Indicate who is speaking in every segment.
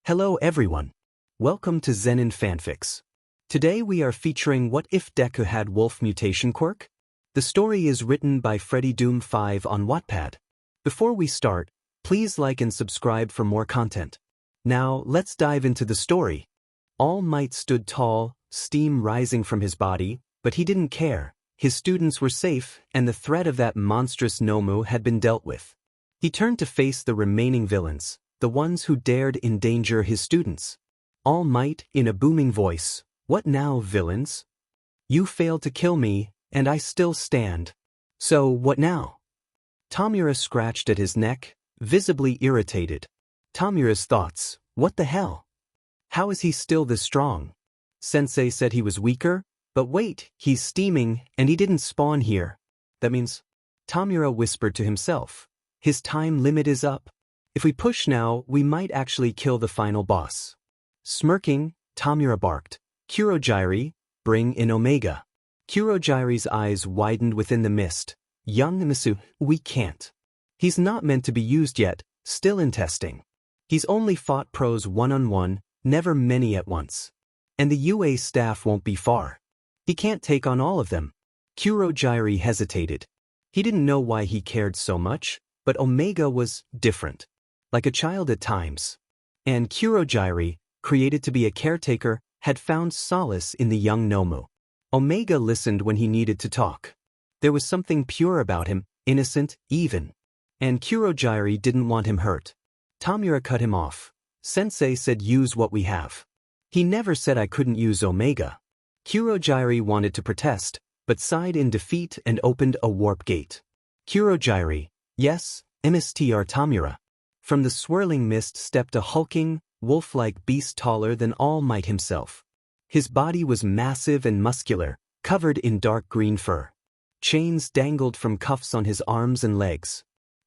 Speaker 1: Hello everyone. Welcome to Zenin Fanfics. Today we are featuring What If Deku Had Wolf Mutation Quirk? The story is written by Freddy Doom 5 on Wattpad. Before we start, please like and subscribe for more content. Now let's dive into the story. All Might stood tall, steam rising from his body, but he didn't care. His students were safe, and the threat of that monstrous Nomu had been dealt with. He turned to face the remaining villains, the ones who dared endanger his students. All Might, in a booming voice, "What now, villains? You failed to kill me, and I still stand. So what now?" Tamura scratched at his neck, visibly irritated. Tamura's thoughts, what the hell? How is he still this strong? Sensei said he was weaker, but wait, he's steaming, and he didn't spawn here. That means... Tamura whispered to himself. His time limit is up. If we push now, we might actually kill the final boss. Smirking, Tamura barked, "Kurogiri, bring in Omega." Kurogiri's eyes widened within the mist. "Young Misu, we can't. He's not meant to be used yet, still in testing. He's only fought pros one-on-one, never many at once. And the UA staff won't be far. He can't take on all of them." Kurogiri hesitated. He didn't know why he cared so much, but Omega was different. Like a child at times. And Kurogiri, created to be a caretaker, had found solace in the young Nomu. Omega listened when he needed to talk. There was something pure about him, innocent, even. And Kurogiri didn't want him hurt. Tamura cut him off. "Sensei said use what we have. He never said I couldn't use Omega." Kurogiri wanted to protest, but sighed in defeat and opened a warp gate. Kurogiri, "Yes, Mstr Tamura." From the swirling mist stepped a hulking, wolf-like beast taller than All Might himself. His body was massive and muscular, covered in dark green fur. Chains dangled from cuffs on his arms and legs.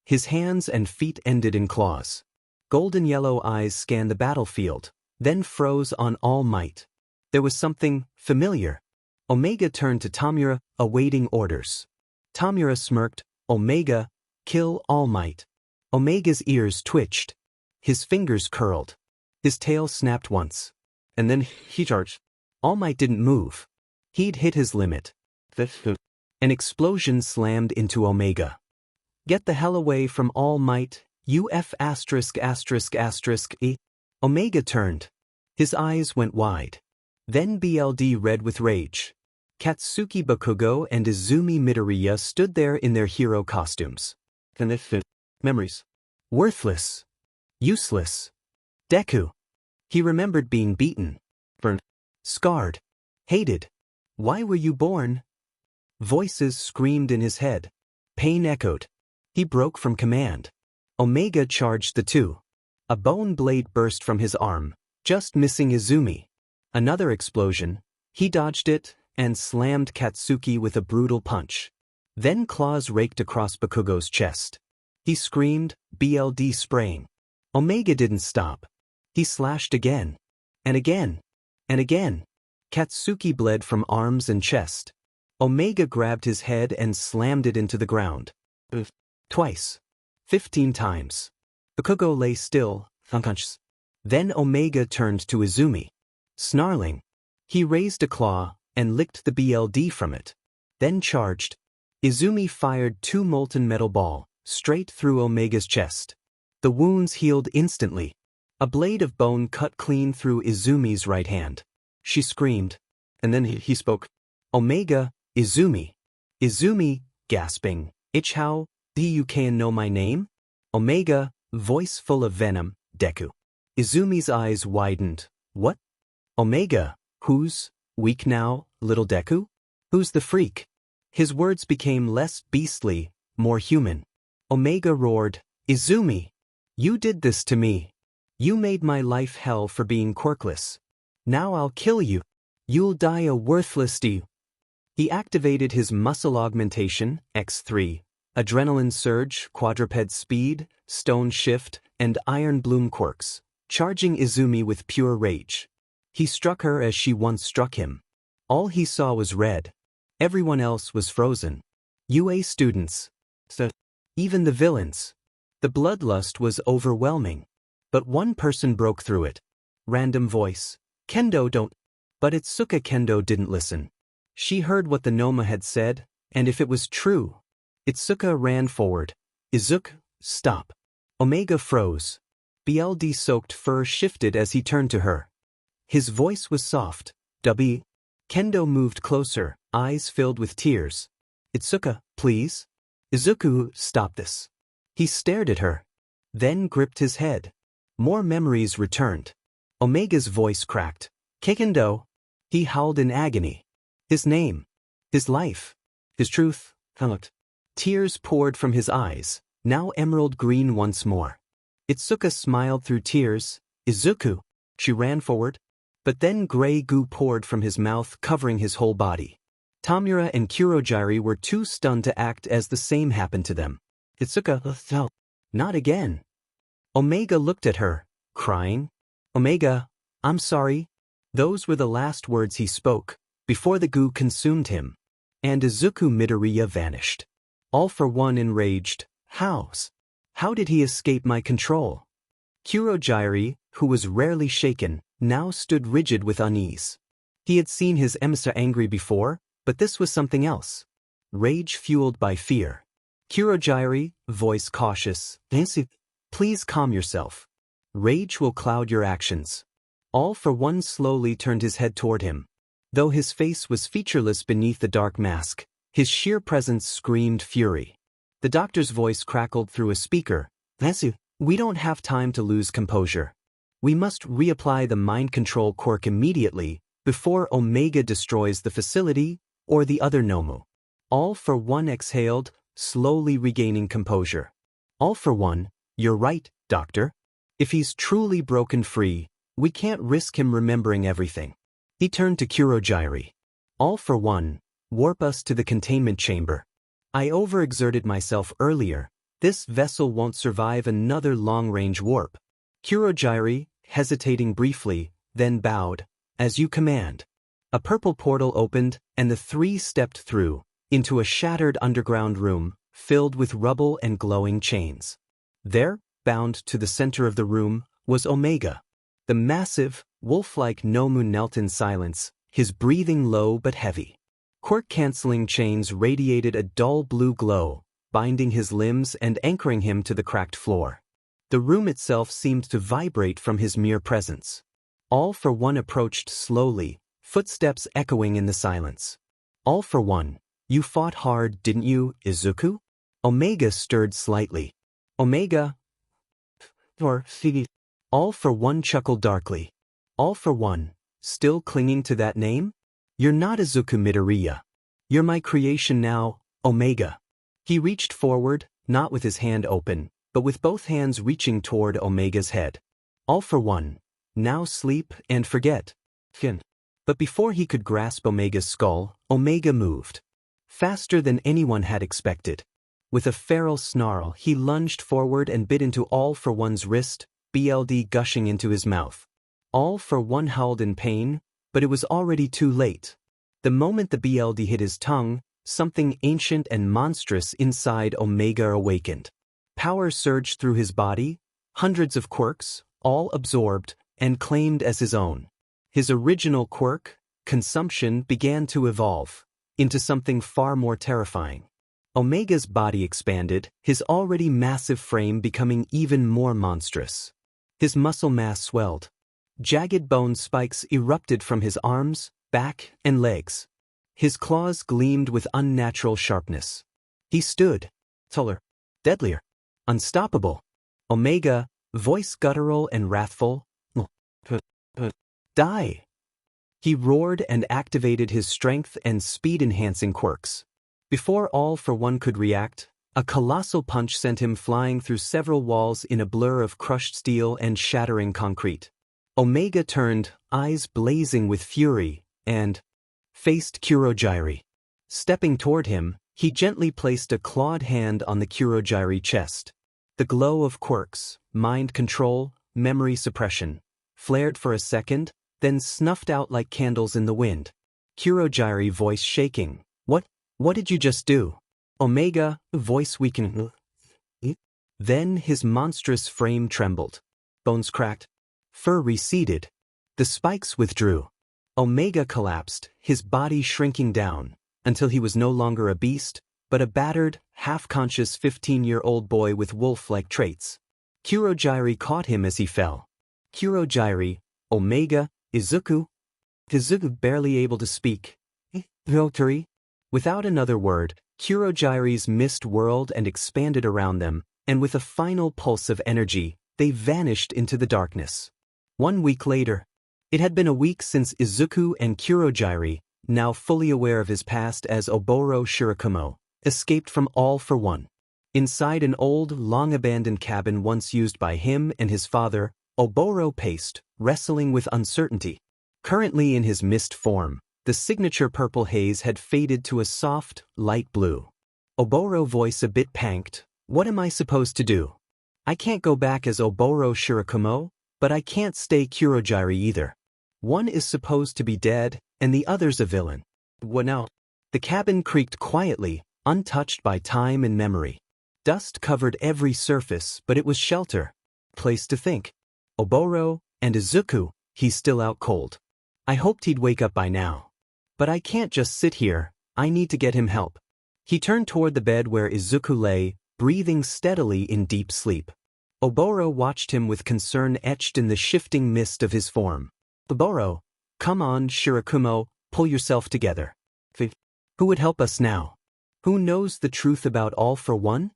Speaker 1: His hands and feet ended in claws. Golden yellow eyes scanned the battlefield, then froze on All Might. There was something familiar. Omega turned to Tamura, awaiting orders. Tamura smirked, "Omega, kill All Might." Omega's ears twitched. His fingers curled. His tail snapped once. And then he charged. All Might didn't move. He'd hit his limit. An explosion slammed into Omega. "Get the hell away from All Might, UF *****. Omega turned. His eyes went wide. Then BLD red with rage. Katsuki Bakugo and Izumi Midoriya stood there in their hero costumes. Memories. Worthless. Useless. Deku. He remembered being beaten. Burned. Scarred. Hated. Why were you born? Voices screamed in his head. Pain echoed. He broke from command. Omega charged the two. A bone blade burst from his arm, just missing Izumi. Another explosion. He dodged it and slammed Katsuki with a brutal punch. Then claws raked across Bakugo's chest. He screamed, BLD spraying. Omega didn't stop. He slashed again. And again. And again. Katsuki bled from arms and chest. Omega grabbed his head and slammed it into the ground. Twice. 15 times. Bakugo lay still, unconscious. Then Omega turned to Izumi. Snarling. He raised a claw and licked the BLD from it. Then charged. Izumi fired 2 molten metal balls straight through Omega's chest. The wounds healed instantly. A blade of bone cut clean through Izumi's right hand. She screamed. And then he spoke. "Omega, Izumi." Izumi, gasping. "How do you can know my name?" Omega, voice full of venom, "Deku." Izumi's eyes widened. "What? Omega, who's weak now, little Deku? Who's the freak?" His words became less beastly, more human. Omega roared, "Izumi, you did this to me. You made my life hell for being quirkless. Now I'll kill you. You'll die a worthless d." He activated his muscle augmentation, X3, adrenaline surge, quadruped speed, stone shift, and iron bloom quirks, charging Izumi with pure rage. He struck her as she once struck him. All he saw was red. Everyone else was frozen. UA students. Even the villains. The bloodlust was overwhelming. But one person broke through it. Random voice. Kendo don't. But Itsuka Kendo didn't listen. She heard what the Noma had said, and if it was true. Itsuka ran forward. Izuku, stop. Omega froze. BLD-soaked fur shifted as he turned to her. His voice was soft. W. Kendo moved closer, eyes filled with tears. Itsuka, please? Izuku, stop this. He stared at her. Then gripped his head. More memories returned. Omega's voice cracked. Kendo. He howled in agony. His name. His life. His truth. Tears poured from his eyes, now emerald green once more. Itsuka smiled through tears. Izuku. She ran forward. But then gray goo poured from his mouth, covering his whole body. Tamura and Kurogiri were too stunned to act as the same happened to them. Itsuka, not again. Omega looked at her, crying. Omega, I'm sorry. Those were the last words he spoke, before the goo consumed him. And Izuku Midoriya vanished. All for one enraged. How did he escape my control? Kurogiri, who was rarely shaken, now stood rigid with unease. He had seen his emissary angry before, but this was something else. Rage fueled by fear. Kurogiri, voice cautious. Please calm yourself. Rage will cloud your actions. All for one slowly turned his head toward him. Though his face was featureless beneath the dark mask, his sheer presence screamed fury. The doctor's voice crackled through a speaker. We don't have time to lose composure. We must reapply the mind control quirk immediately, before Omega destroys the facility, or the other Nomu. All for one exhaled, slowly regaining composure. All for one, you're right, Doctor. If he's truly broken free, we can't risk him remembering everything. He turned to Kurogiri. All for one, warp us to the containment chamber. I overexerted myself earlier. This vessel won't survive another long-range warp. Kurogiri, hesitating briefly, then bowed. As you command. A purple portal opened, and the three stepped through, into a shattered underground room, filled with rubble and glowing chains. There, bound to the center of the room, was Omega. The massive, wolf-like Nomu knelt in silence, his breathing low but heavy. Quirk-canceling chains radiated a dull blue glow, binding his limbs and anchoring him to the cracked floor. The room itself seemed to vibrate from his mere presence. All for one approached slowly, footsteps echoing in the silence. All for one, you fought hard, didn't you, Izuku? Omega stirred slightly. Omega? Or Figi? All for one chuckled darkly. All for one, still clinging to that name? You're not Izuku Midoriya. You're my creation now, Omega. He reached forward, not with his hand open, but with both hands reaching toward Omega's head. All for one, now sleep and forget. But before he could grasp Omega's skull, Omega moved. Faster than anyone had expected. With a feral snarl, he lunged forward and bit into All for One's wrist, BLD gushing into his mouth. All for One howled in pain, but it was already too late. The moment the BLD hit his tongue, something ancient and monstrous inside Omega awakened. Power surged through his body, hundreds of quirks, all absorbed and claimed as his own. His original quirk, consumption, began to evolve into something far more terrifying. Omega's body expanded, his already massive frame becoming even more monstrous. His muscle mass swelled. Jagged bone spikes erupted from his arms, back, and legs. His claws gleamed with unnatural sharpness. He stood, taller, deadlier, unstoppable. Omega, voice guttural and wrathful, die! He roared and activated his strength and speed-enhancing quirks. Before All for One could react, a colossal punch sent him flying through several walls in a blur of crushed steel and shattering concrete. Omega turned, eyes blazing with fury, and faced Kurogiri. Stepping toward him, he gently placed a clawed hand on the Kurogiri chest. The glow of quirks, mind control, memory suppression, flared for a second, then snuffed out like candles in the wind. Kurogiri, voice shaking. What did you just do? Omega, voice weakening. Then his monstrous frame trembled. Bones cracked. Fur receded, The spikes withdrew. Omega collapsed, his body shrinking down, until he was no longer a beast, but a battered, half-conscious 15-year-old boy with wolf-like traits. Kurogiri caught him as he fell. Kurogiri, Omega, Izuku. Izuku barely able to speak. Rotary. Without another word, Kurogiri's mist whirled and expanded around them, and with a final pulse of energy, they vanished into the darkness. 1 week later. It had been a week since Izuku and Kurogiri, now fully aware of his past as Oboro Shirakumo, escaped from All for One. Inside an old, long-abandoned cabin once used by him and his father, Oboro paced, wrestling with uncertainty. Currently in his mist form, the signature purple haze had faded to a soft, light blue. Oboro voice a bit panked, "What am I supposed to do? I can't go back as Oboro Shirakumo, but I can't stay Kurogiri either. One is supposed to be dead, and the other's a villain. What now?" The cabin creaked quietly, untouched by time and memory. Dust covered every surface, but it was shelter. Place to think. Oboro, and Izuku, he's still out cold. I hoped he'd wake up by now. But I can't just sit here, I need to get him help. He turned toward the bed where Izuku lay, breathing steadily in deep sleep. Oboro watched him with concern etched in the shifting mist of his form. Oboro, come on, Shirakumo, pull yourself together. Who would help us now? Who knows the truth about All for One?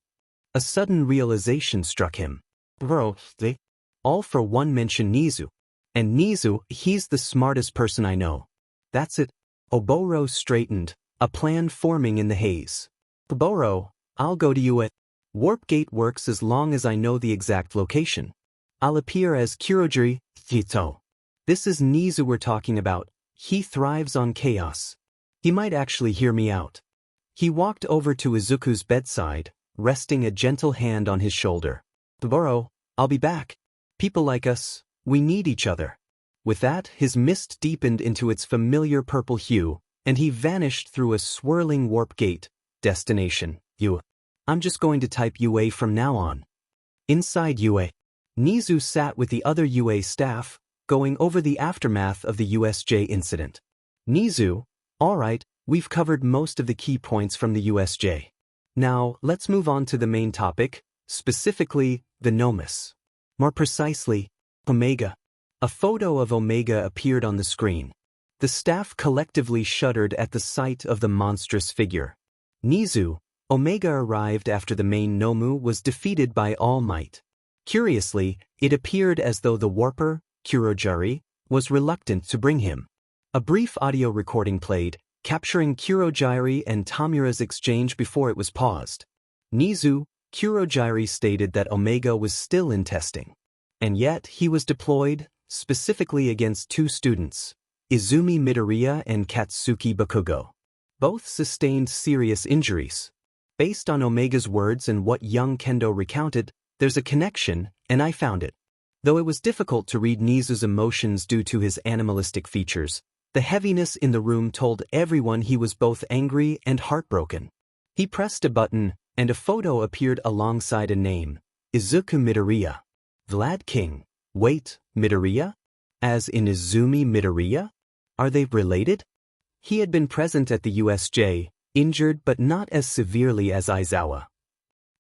Speaker 1: A sudden realization struck him. Bro, All for One mentioned Nizu. And Nizu, he's the smartest person I know. That's it. Oboro straightened, a plan forming in the haze. Oboro, I'll go to you at. Warp Gate works as long as I know the exact location. I'll appear as Kurogiri, Hito. This is Nizu we're talking about. He thrives on chaos. He might actually hear me out. He walked over to Izuku's bedside, resting a gentle hand on his shoulder. Oboro, I'll be back. People like us, we need each other. With that, his mist deepened into its familiar purple hue, and he vanished through a swirling warp gate. Destination, UA. I'm just going to type UA from now on. Inside UA. Nizu sat with the other UA staff, going over the aftermath of the USJ incident. Nizu, alright, we've covered most of the key points from the USJ. Now, let's move on to the main topic, specifically, the Nomus. More precisely, Omega. A photo of Omega appeared on the screen. The staff collectively shuddered at the sight of the monstrous figure. Nizu, Omega arrived after the main Nomu was defeated by All Might. Curiously, it appeared as though the Warper, Kurogiri, was reluctant to bring him. A brief audio recording played, capturing Kurogiri and Tamura's exchange before it was paused. Nizu, Kurogiri stated that Omega was still in testing. And yet, he was deployed, specifically against 2 students, Izumi Midoriya and Katsuki Bakugo. Both sustained serious injuries. Based on Omega's words and what young Kendo recounted, there's a connection, and I found it. Though it was difficult to read Nizu's emotions due to his animalistic features, the heaviness in the room told everyone he was both angry and heartbroken. He pressed a button, and a photo appeared alongside a name, Izuku Midoriya. Vlad King. Wait, Midoriya? As in Izumi Midoriya? Are they related? He had been present at the USJ, injured but not as severely as Aizawa.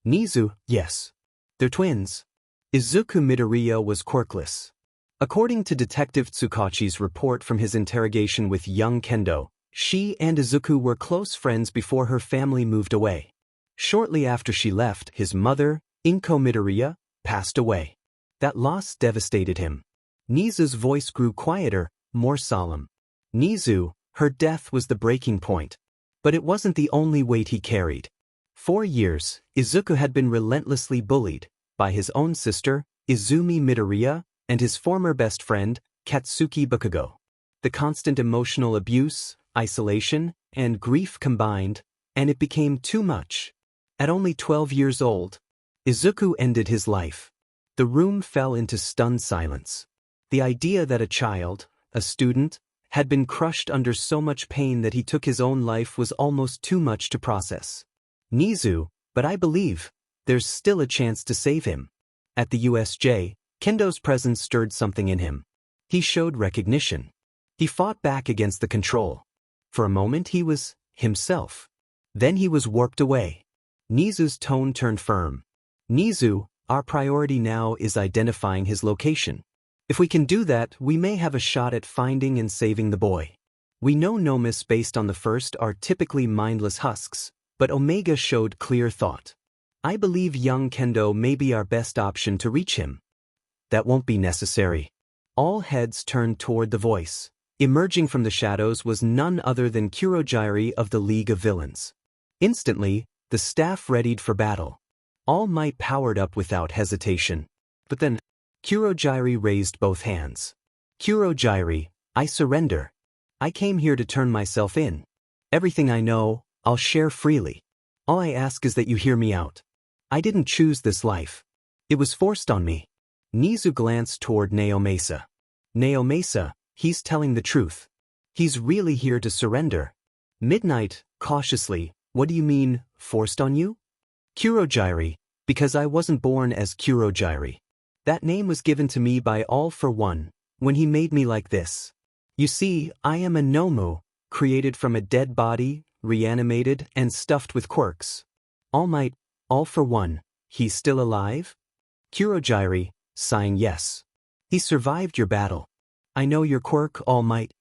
Speaker 1: Nizu, yes. They're twins. Izuku Midoriya was quirkless. According to Detective Tsukachi's report from his interrogation with young Kendo, she and Izuku were close friends before her family moved away. Shortly after she left, his mother, Inko Midoriya, passed away. That loss devastated him. Nizu's voice grew quieter, more solemn. Nizu, her death was the breaking point. But it wasn't the only weight he carried. 4 years, Izuku had been relentlessly bullied by his own sister, Izumi Midoriya, and his former best friend, Katsuki Bakugo. The constant emotional abuse, isolation, and grief combined, and it became too much. At only 12 years old, Izuku ended his life. The room fell into stunned silence. The idea that a child, a student, had been crushed under so much pain that he took his own life was almost too much to process. Nizu, but I believe, there's still a chance to save him. At the USJ, Kendo's presence stirred something in him. He showed recognition. He fought back against the control. For a moment he was himself. Then he was warped away. Nizu's tone turned firm. Nizu, our priority now is identifying his location. If we can do that, we may have a shot at finding and saving the boy. We know nomes based on the first are typically mindless husks, but Omega showed clear thought. I believe young Kendo may be our best option to reach him. That won't be necessary. All heads turned toward the voice. Emerging from the shadows was none other than Kurogiri of the League of Villains. Instantly, the staff readied for battle. All Might powered up without hesitation. But then, Kurogiri raised both hands. Kurogiri, I surrender. I came here to turn myself in. Everything I know, I'll share freely. All I ask is that you hear me out. I didn't choose this life. It was forced on me. Nizu glanced toward Naomasa. Naomasa, he's telling the truth. He's really here to surrender. Midnight, cautiously, what do you mean, forced on you? Kurogiri, because I wasn't born as Kurogiri. That name was given to me by All for One, when he made me like this. You see, I am a Nomu, created from a dead body, reanimated and stuffed with quirks. All Might, All for One, he's still alive? Kurogiri, sighing yes. He survived your battle. I know your quirk, All Might.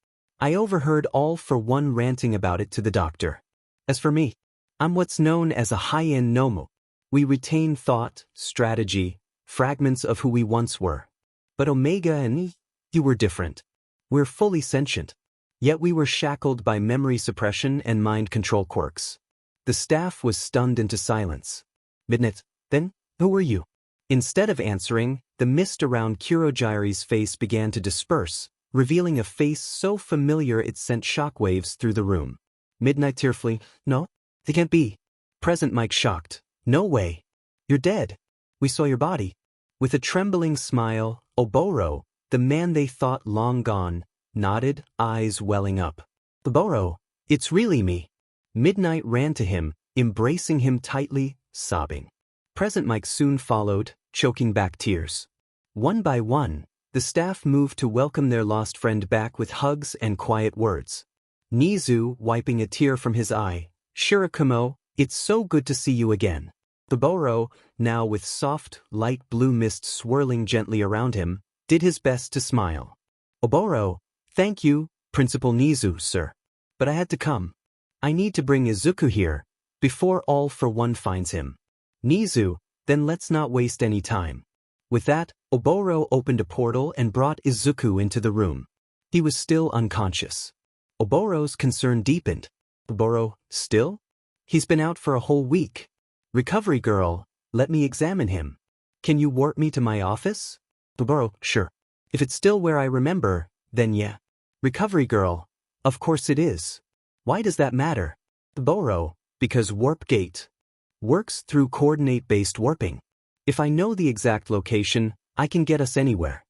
Speaker 1: I overheard All for One ranting about it to the doctor. As for me, I'm what's known as a high-end Nomu. We retain thought, strategy, fragments of who we once were. But Omega and you were different. We're fully sentient. Yet we were shackled by memory suppression and mind control quirks. The staff was stunned into silence. Midnight, then, who were you? Instead of answering, the mist around Kurogiri's face began to disperse, revealing a face so familiar it sent shockwaves through the room. Midnight tearfully, no, they can't be. Present Mike shocked, no way. You're dead. We saw your body. With a trembling smile, Oboro, the man they thought long gone, nodded, eyes welling up. Oboro, it's really me. Midnight ran to him, embracing him tightly, sobbing. Present Mike soon followed, choking back tears. One by one, the staff moved to welcome their lost friend back with hugs and quiet words. Nizu, wiping a tear from his eye, Shirakumo, it's so good to see you again. Oboro, now with soft, light blue mist swirling gently around him, did his best to smile. Oboro, thank you, Principal Nizu, sir. But I had to come. I need to bring Izuku here, before All for One finds him. Nizu, then let's not waste any time. With that, Oboro opened a portal and brought Izuku into the room. He was still unconscious. Oboro's concern deepened. Oboro, still? He's been out for a whole week. Recovery girl, let me examine him. Can you warp me to my office? Oboro, sure. If it's still where I remember, then yeah. Recovery girl, of course it is. Why does that matter? Oboro, because Warp Gate works through coordinate-based warping. If I know the exact location, I can get us anywhere.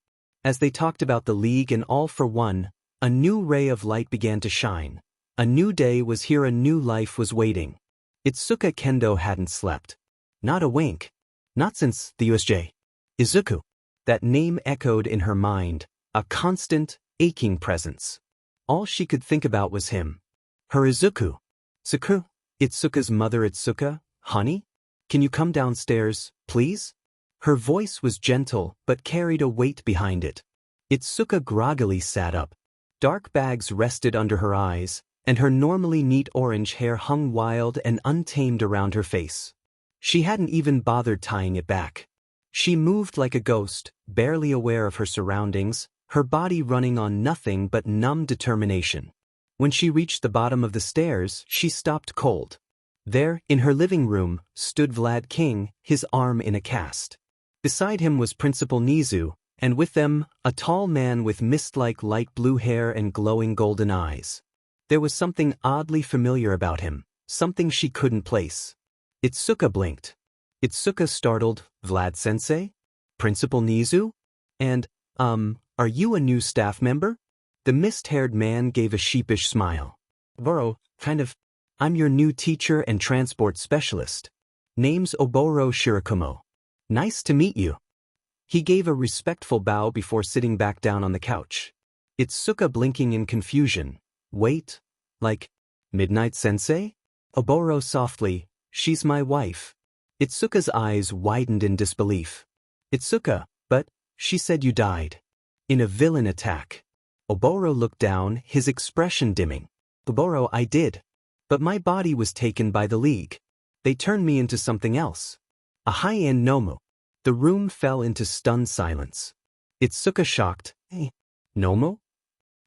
Speaker 1: As they talked about the League and All for One, a new ray of light began to shine. A new day was here, a new life was waiting. Itsuka Kendo hadn't slept. Not a wink. Not since the USJ. Izuku. That name echoed in her mind, a constant, aching presence. All she could think about was him. Her Izuku. Saku, Itsuka's mother. Itsuka, honey? Can you come downstairs, please? Her voice was gentle but carried a weight behind it. Itsuka groggily sat up. Dark bags rested under her eyes, and her normally neat orange hair hung wild and untamed around her face. She hadn't even bothered tying it back. She moved like a ghost, barely aware of her surroundings, her body running on nothing but numb determination. When she reached the bottom of the stairs, she stopped cold. There, in her living room, stood Vlad King, his arm in a cast. Beside him was Principal Nizu, and with them, a tall man with mist-like light blue hair and glowing golden eyes. There was something oddly familiar about him, something she couldn't place. Itsuka blinked. Itsuka startled, Vlad-sensei? Principal Nizu? And, are you a new staff member? The mist-haired man gave a sheepish smile. Oboro, kind of. I'm your new teacher and transport specialist. Name's Oboro Shirakumo. Nice to meet you. He gave a respectful bow before sitting back down on the couch. Itsuka blinking in confusion. Wait, like, Midnight Sensei? Oboro softly, she's my wife. Itsuka's eyes widened in disbelief. Itsuka, but, she said you died. In a villain attack. Oboro looked down, his expression dimming. Oboro, I did. But my body was taken by the League. They turned me into something else. A high-end Nomu. The room fell into stunned silence. Itsuka shocked, hey, Nomu?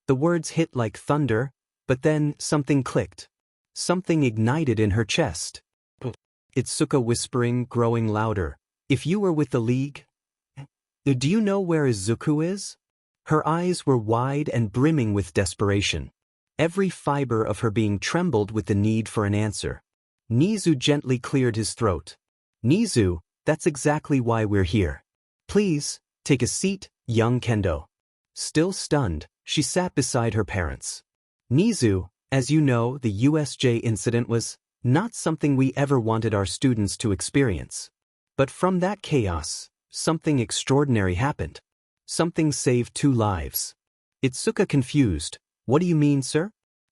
Speaker 1: The words hit like thunder, but then something clicked. Something ignited in her chest. Itsuka whispering, growing louder. If you were with the League... Do you know where Izuku is? Her eyes were wide and brimming with desperation. Every fiber of her being trembled with the need for an answer. Nizu gently cleared his throat. Nizu, that's exactly why we're here. Please, take a seat, young Kendo. Still stunned, she sat beside her parents. Nizu, as you know, the USJ incident was not something we ever wanted our students to experience. But from that chaos, something extraordinary happened. Something saved 2 lives. Itsuka confused. What do you mean, sir?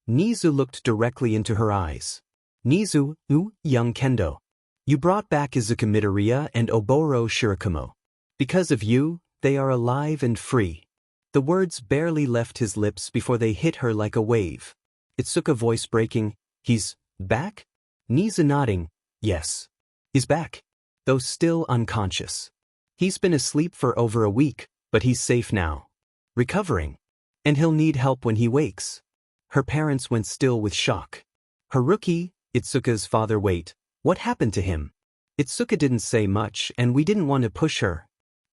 Speaker 1: Nizu looked directly into her eyes. Nizu, young Kendo. You brought back Izuku Midoriya and Oboro Shirakumo. Because of you, they are alive and free. The words barely left his lips before they hit her like a wave. Itsuka voice breaking, he's back? Nizu nodding, yes. He's back. Though still unconscious. He's been asleep for over a week, but he's safe now. Recovering. And he'll need help when he wakes. Her parents went still with shock. Haruki, Itsuka's father, wait, what happened to him? Itsuka didn't say much and we didn't want to push her.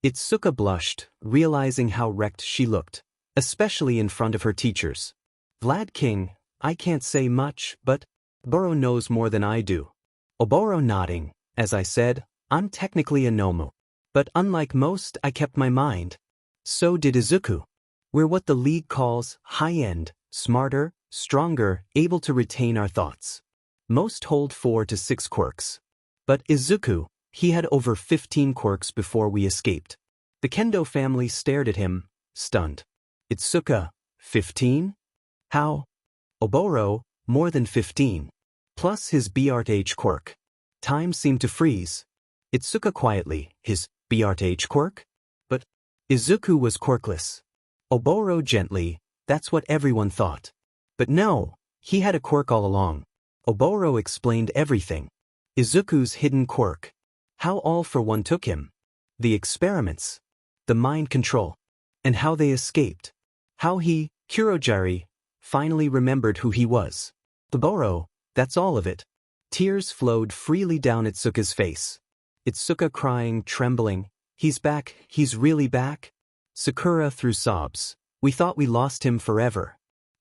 Speaker 1: Itsuka blushed, realizing how wrecked she looked, especially in front of her teachers. Vlad King, I can't say much, but Oboro knows more than I do. Oboro nodding, as I said, I'm technically a Nomu. But unlike most, I kept my mind. So did Izuku. We're what the League calls high-end, smarter, stronger, able to retain our thoughts. Most hold 4 to 6 quirks. But Izuku, he had over 15 quirks before we escaped. The Kendo family stared at him, stunned. Itsuka, 15? How? Oboro, more than 15. Plus his BRH quirk. Time seemed to freeze. Itsuka quietly, his BRH quirk? But Izuku was quirkless. Oboro gently, that's what everyone thought. But no, he had a quirk all along. Oboro explained everything. Izuku's hidden quirk. How All for One took him. The experiments. The mind control. And how they escaped. How he, Kurojiri, finally remembered who he was. Oboro, that's all of it. Tears flowed freely down Itsuka's face. Itsuka crying, trembling, he's back, he's really back? Sakura through sobs, we thought we lost him forever.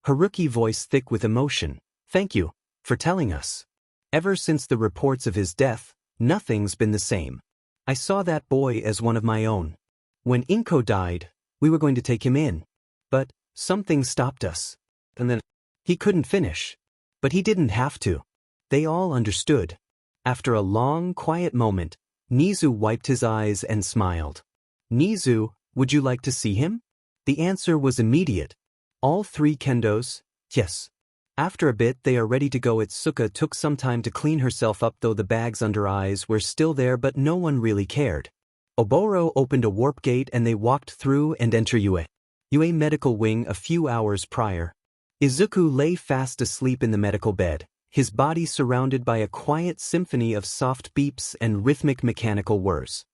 Speaker 1: Haruki voice thick with emotion, thank you, for telling us. Ever since the reports of his death, nothing's been the same. I saw that boy as one of my own. When Inko died, we were going to take him in. But something stopped us. And then he couldn't finish. But he didn't have to. They all understood. After a long, quiet moment, Nizu wiped his eyes and smiled. Nizu, would you like to see him? The answer was immediate. All 3 kendos, yes. After a bit they are ready to go. Itsuka took some time to clean herself up, though the bags under eyes were still there, but no one really cared. Oboro opened a warp gate and they walked through and entered UA medical wing a few hours prior. Izuku lay fast asleep in the medical bed, his body surrounded by a quiet symphony of soft beeps and rhythmic mechanical whirs.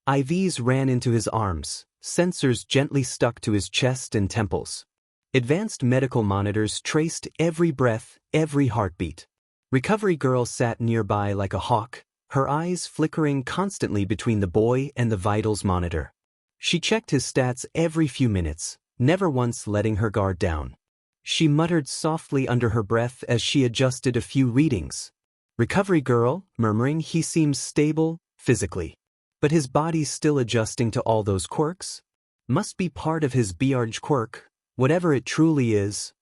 Speaker 1: IVs ran into his arms, sensors gently stuck to his chest and temples. Advanced medical monitors traced every breath, every heartbeat. Recovery girl sat nearby like a hawk, her eyes flickering constantly between the boy and the vitals monitor. She checked his stats every few minutes, never once letting her guard down. She muttered softly under her breath as she adjusted a few readings. Recovery girl, murmuring, he seems stable, physically. But his body's still adjusting to all those quirks? Must be part of his BRH quirk, whatever it truly is.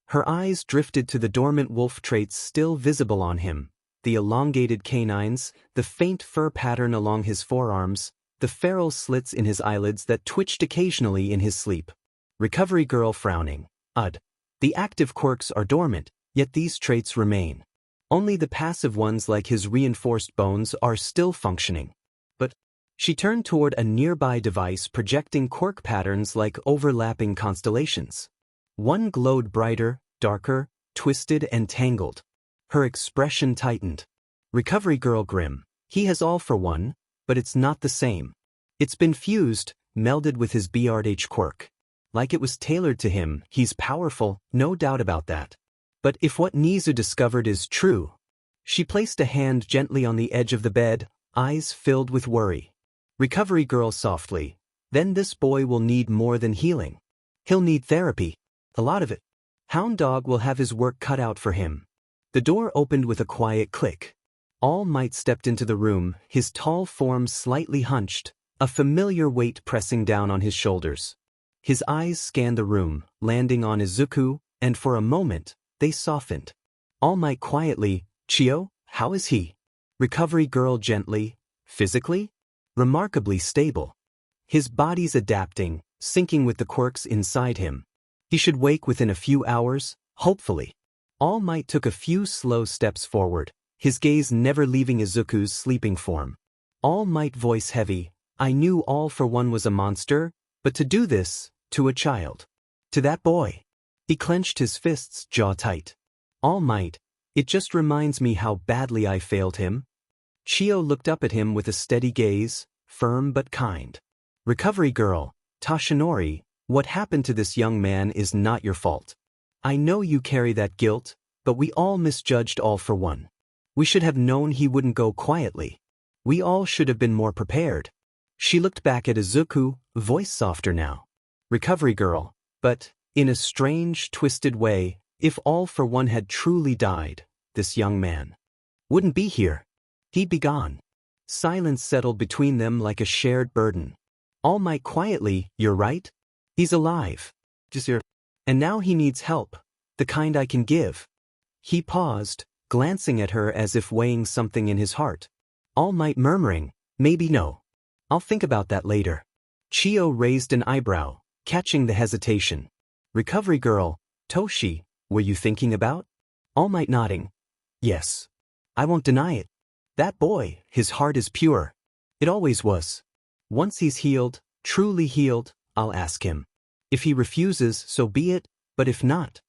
Speaker 1: Her eyes drifted to the dormant wolf traits still visible on him, the elongated canines, the faint fur pattern along his forearms, the feral slits in his eyelids that twitched occasionally in his sleep. Recovery girl frowning. The active quirks are dormant, yet these traits remain. Only the passive ones like his reinforced bones are still functioning. But she turned toward a nearby device projecting quirk patterns like overlapping constellations. One glowed brighter, darker, twisted and tangled. Her expression tightened. Recovery girl grim. He has all for one, but it's not the same. It's been fused, melded with his BRH quirk. Like it was tailored to him, he's powerful, no doubt about that. But if what Nizu discovered is true... She placed a hand gently on the edge of the bed, eyes filled with worry. Recovery girl softly. Then this boy will need more than healing. He'll need therapy. A lot of it. Hound Dog will have his work cut out for him. The door opened with a quiet click. All Might stepped into the room, his tall form slightly hunched, a familiar weight pressing down on his shoulders. His eyes scanned the room, landing on Izuku, and for a moment, they softened. All Might quietly, Chio, how is he? Recovery girl gently, physically? Remarkably stable. His body's adapting, syncing with the quirks inside him. He should wake within a few hours, hopefully. All Might took a few slow steps forward, his gaze never leaving Izuku's sleeping form. All Might voice heavy, I knew All for One was a monster, but to do this, to a child. To that boy. He clenched his fists jaw tight. All Might, it just reminds me how badly I failed him. Chio looked up at him with a steady gaze, firm but kind. Recovery girl, Tashinori, what happened to this young man is not your fault. I know you carry that guilt, but we all misjudged All for One. We should have known he wouldn't go quietly. We all should have been more prepared. She looked back at Izuku, voice softer now. Recovery girl, but, in a strange, twisted way, if All for One had truly died, this young man wouldn't be here. He'd be gone. Silence settled between them like a shared burden. All Might quietly, you're right. He's alive. And now he needs help, the kind I can give. He paused, glancing at her as if weighing something in his heart. All Might murmuring, maybe no. I'll think about that later. Chio raised an eyebrow, catching the hesitation. Recovery girl, Toshi, were you thinking about? All Might nodding. Yes. I won't deny it. That boy, his heart is pure. It always was. Once he's healed, truly healed, I'll ask him. If he refuses, so be it, but if not.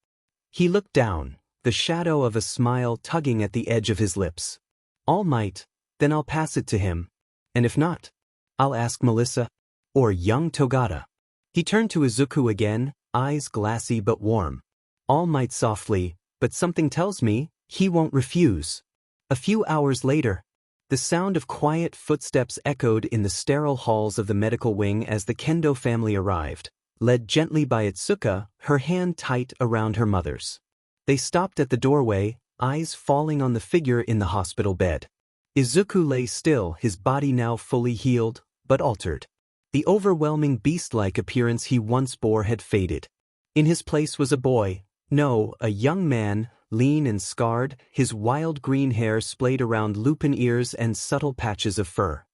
Speaker 1: He looked down, the shadow of a smile tugging at the edge of his lips. All Might, then I'll pass it to him. And if not, I'll ask Melissa. Or young Togata. He turned to Izuku again, eyes glassy but warm. All Might softly, but something tells me, he won't refuse. A few hours later, the sound of quiet footsteps echoed in the sterile halls of the medical wing as the Kendo family arrived, led gently by Itsuka, her hand tight around her mother's. They stopped at the doorway, eyes falling on the figure in the hospital bed. Izuku lay still, his body now fully healed, but altered. The overwhelming beast-like appearance he once bore had faded. In his place was a boy, no, a young man, lean and scarred, his wild green hair splayed around lupin ears and subtle patches of fur.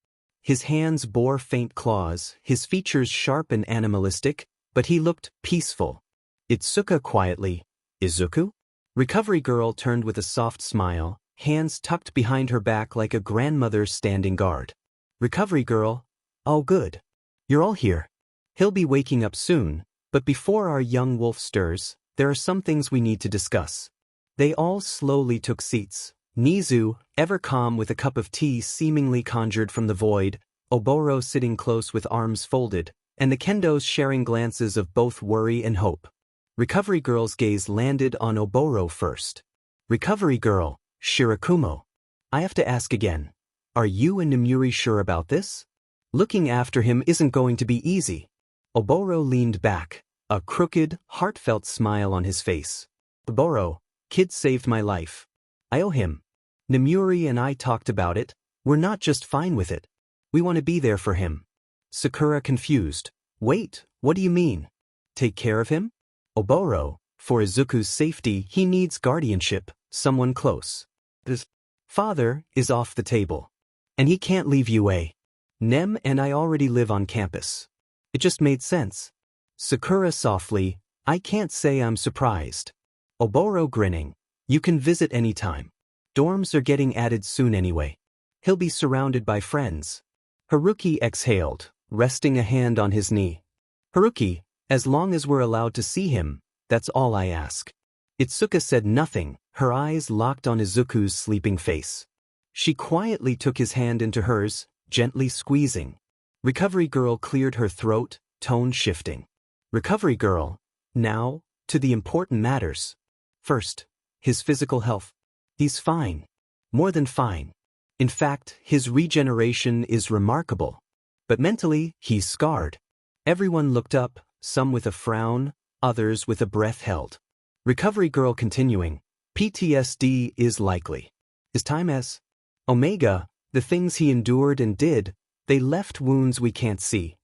Speaker 1: His hands bore faint claws, his features sharp and animalistic, but he looked peaceful. Itsuka quietly, Izuku? Recovery girl turned with a soft smile, hands tucked behind her back like a grandmother standing guard. Recovery girl, all good. You're all here. He'll be waking up soon, but before our young wolf stirs, there are some things we need to discuss. They all slowly took seats. Nizu, ever calm with a cup of tea seemingly conjured from the void, Oboro sitting close with arms folded, and the Kendos sharing glances of both worry and hope. Recovery girl's gaze landed on Oboro first. Recovery girl, Shirakumo. I have to ask again. Are you and Nomuri sure about this? Looking after him isn't going to be easy. Oboro leaned back, a crooked, heartfelt smile on his face. Oboro, kid saved my life. I owe him. Nomuri and I talked about it. We're not just fine with it. We want to be there for him. Sakura confused. Wait, what do you mean? Take care of him? Oboro, for Izuku's safety, he needs guardianship, someone close. His father is off the table. And he can't leave UA. Nem and I already live on campus. It just made sense. Sakura softly, I can't say I'm surprised. Oboro grinning, you can visit anytime. Dorms are getting added soon anyway. He'll be surrounded by friends. Haruki exhaled, resting a hand on his knee. Haruki, as long as we're allowed to see him, that's all I ask. Itsuka said nothing, her eyes locked on Izuku's sleeping face. She quietly took his hand into hers, gently squeezing. Recovery Girl cleared her throat, tone shifting. Recovery Girl, now, to the important matters. First, his physical health. He's fine. More than fine. In fact, his regeneration is remarkable. But mentally, he's scarred. Everyone looked up, some with a frown, others with a breath held. Recovery Girl continuing, PTSD is likely. His time as Omega, the things he endured and did, they left wounds we can't see.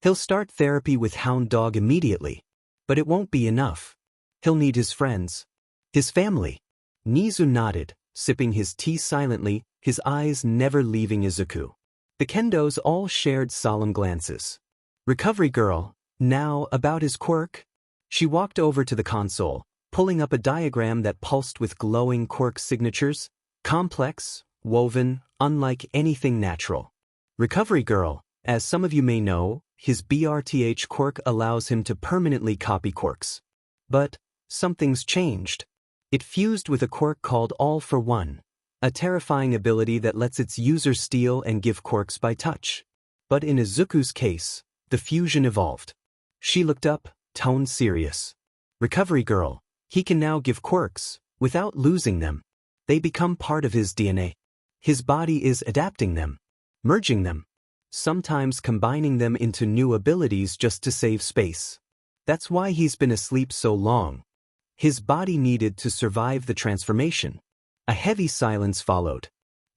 Speaker 1: He'll start therapy with Hound Dog immediately. But it won't be enough. He'll need his friends. His family. Nizu nodded, sipping his tea silently, his eyes never leaving Izuku. The Kendos all shared solemn glances. Recovery Girl, now about his quirk. She walked over to the console, pulling up a diagram that pulsed with glowing quirk signatures, complex, woven, unlike anything natural. Recovery Girl, as some of you may know, his BRTH quirk allows him to permanently copy quirks. But something's changed. It fused with a quirk called All for One, a terrifying ability that lets its user steal and give quirks by touch. But in Izuku's case, the fusion evolved. She looked up, tone serious. Recovery Girl, he can now give quirks, without losing them. They become part of his DNA. His body is adapting them, merging them, sometimes combining them into new abilities just to save space. That's why he's been asleep so long. His body needed to survive the transformation. A heavy silence followed.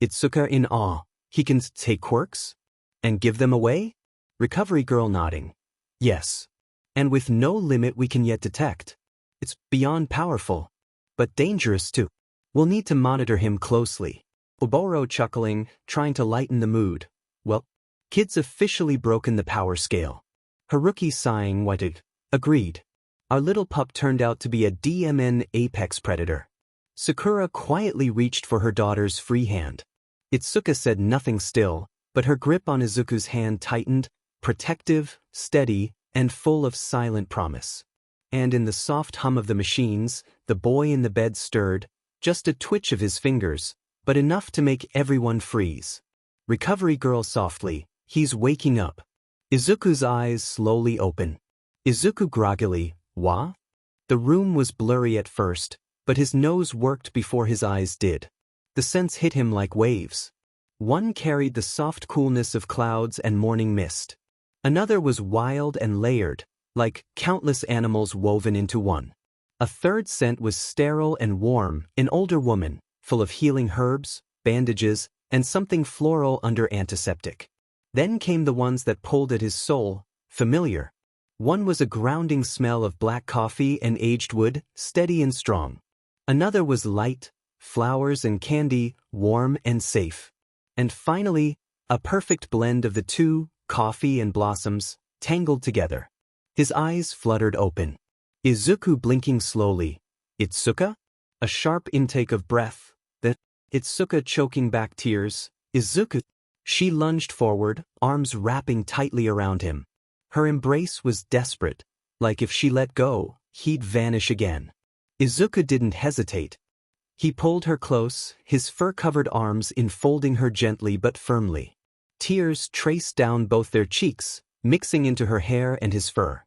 Speaker 1: Itsuka in awe. He can take quirks? And give them away? Recovery Girl nodding. Yes. And with no limit we can yet detect. It's beyond powerful. But dangerous too. We'll need to monitor him closely. Oboro chuckling, trying to lighten the mood. Well, kid's officially broken the power scale. Haruki sighing waited. Agreed. Our little pup turned out to be a DMN apex predator. Sakura quietly reached for her daughter's free hand. Itsuka said nothing still, but her grip on Izuku's hand tightened, protective, steady, and full of silent promise. And in the soft hum of the machines, the boy in the bed stirred, just a twitch of his fingers, but enough to make everyone freeze. Recovery Girl softly, he's waking up. Izuku's eyes slowly open. Izuku groggily, Wa? The room was blurry at first, but his nose worked before his eyes did. The scents hit him like waves. One carried the soft coolness of clouds and morning mist. Another was wild and layered, like countless animals woven into one. A third scent was sterile and warm, an older woman, full of healing herbs, bandages, and something floral under antiseptic. Then came the ones that pulled at his soul, familiar. One was a grounding smell of black coffee and aged wood, steady and strong. Another was light, flowers and candy, warm and safe. And finally, a perfect blend of the two, coffee and blossoms, tangled together. His eyes fluttered open. Izuku blinking slowly. Itsuka? A sharp intake of breath. Itsuka choking back tears. Izuku. She lunged forward, arms wrapping tightly around him. Her embrace was desperate, like if she let go, he'd vanish again. Izuku didn't hesitate. He pulled her close, his fur-covered arms enfolding her gently but firmly. Tears traced down both their cheeks, mixing into her hair and his fur.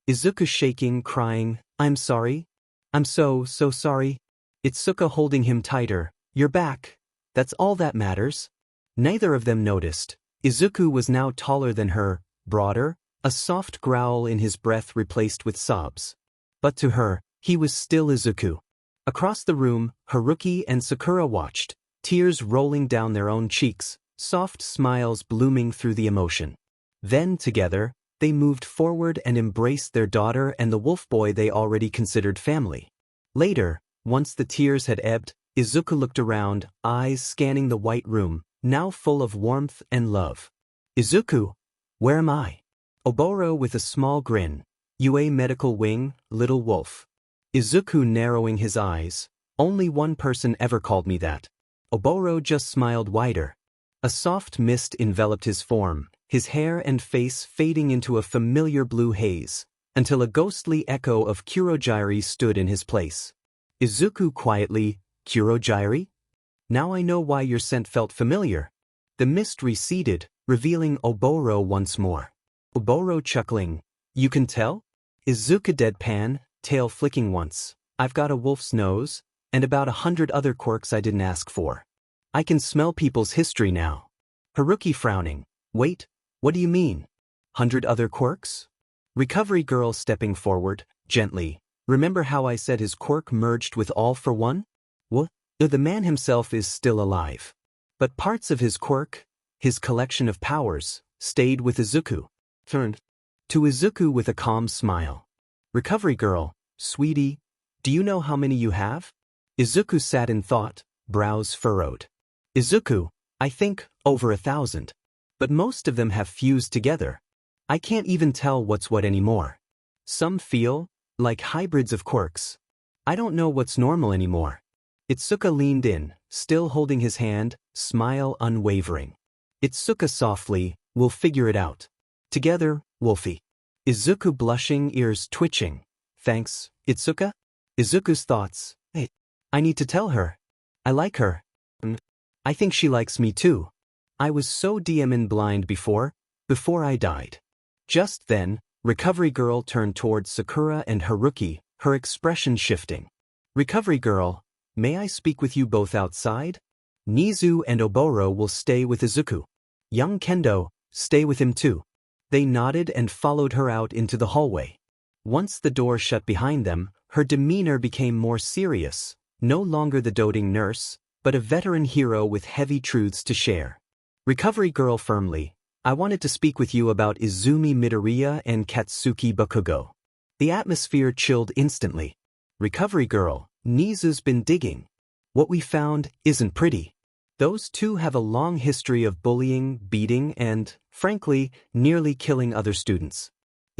Speaker 1: Izuku shaking, crying, I'm sorry. I'm so sorry. Itsuka holding him tighter. You're back. That's all that matters. Neither of them noticed. Izuku was now taller than her, broader, a soft growl in his breath replaced with sobs. But to her, he was still Izuku. Across the room, Haruki and Sakura watched, tears rolling down their own cheeks, soft smiles blooming through the emotion. Then, together, they moved forward and embraced their daughter and the wolf boy they already considered family. Later, once the tears had ebbed, Izuku looked around, eyes scanning the white room, now full of warmth and love. Izuku, where am I? Oboro with a small grin. UA Medical Wing, Little Wolf. Izuku narrowing his eyes. Only one person ever called me that. Oboro just smiled wider. A soft mist enveloped his form, his hair and face fading into a familiar blue haze, until a ghostly echo of Kurogiri stood in his place. Izuku quietly, Kurogiri? Now I know why your scent felt familiar. The mist receded, revealing Oboro once more. Oboro chuckling, you can tell? Izuku deadpan, tail flicking once. I've got a wolf's nose, and about 100 other quirks I didn't ask for. I can smell people's history now. Haruki frowning, wait, what do you mean? 100 other quirks? Recovery girl stepping forward, gently. Remember how I said his quirk merged with all for one? What? The man himself is still alive. But parts of his quirk, his collection of powers, stayed with Izuku. Turned to Izuku with a calm smile. Recovery girl, sweetie, do you know how many you have? Izuku sat in thought, brows furrowed. Izuku, I think, over 1,000. But most of them have fused together. I can't even tell what's what anymore. Some feel like hybrids of quirks. I don't know what's normal anymore. Itsuka leaned in, still holding his hand, smile unwavering. Itsuka softly, we'll figure it out. Together, Wolfie. Izuku blushing, ears twitching. Thanks, Itsuka? Izuku's thoughts. Hey, I need to tell her. I like her. I think she likes me too. I was so DMN blind before I died. Just then, Recovery Girl turned towards Sakura and Haruki, her expression shifting. Recovery Girl, may I speak with you both outside? Nizu and Oboro will stay with Izuku. Young Kendo, stay with him too. They nodded and followed her out into the hallway. Once the door shut behind them, her demeanor became more serious, no longer the doting nurse, but a veteran hero with heavy truths to share. Recovery Girl firmly, I wanted to speak with you about Izumi Midoriya and Katsuki Bakugo. The atmosphere chilled instantly. Recovery Girl, Nizu's been digging. What we found isn't pretty. Those two have a long history of bullying, beating, and, frankly, nearly killing other students.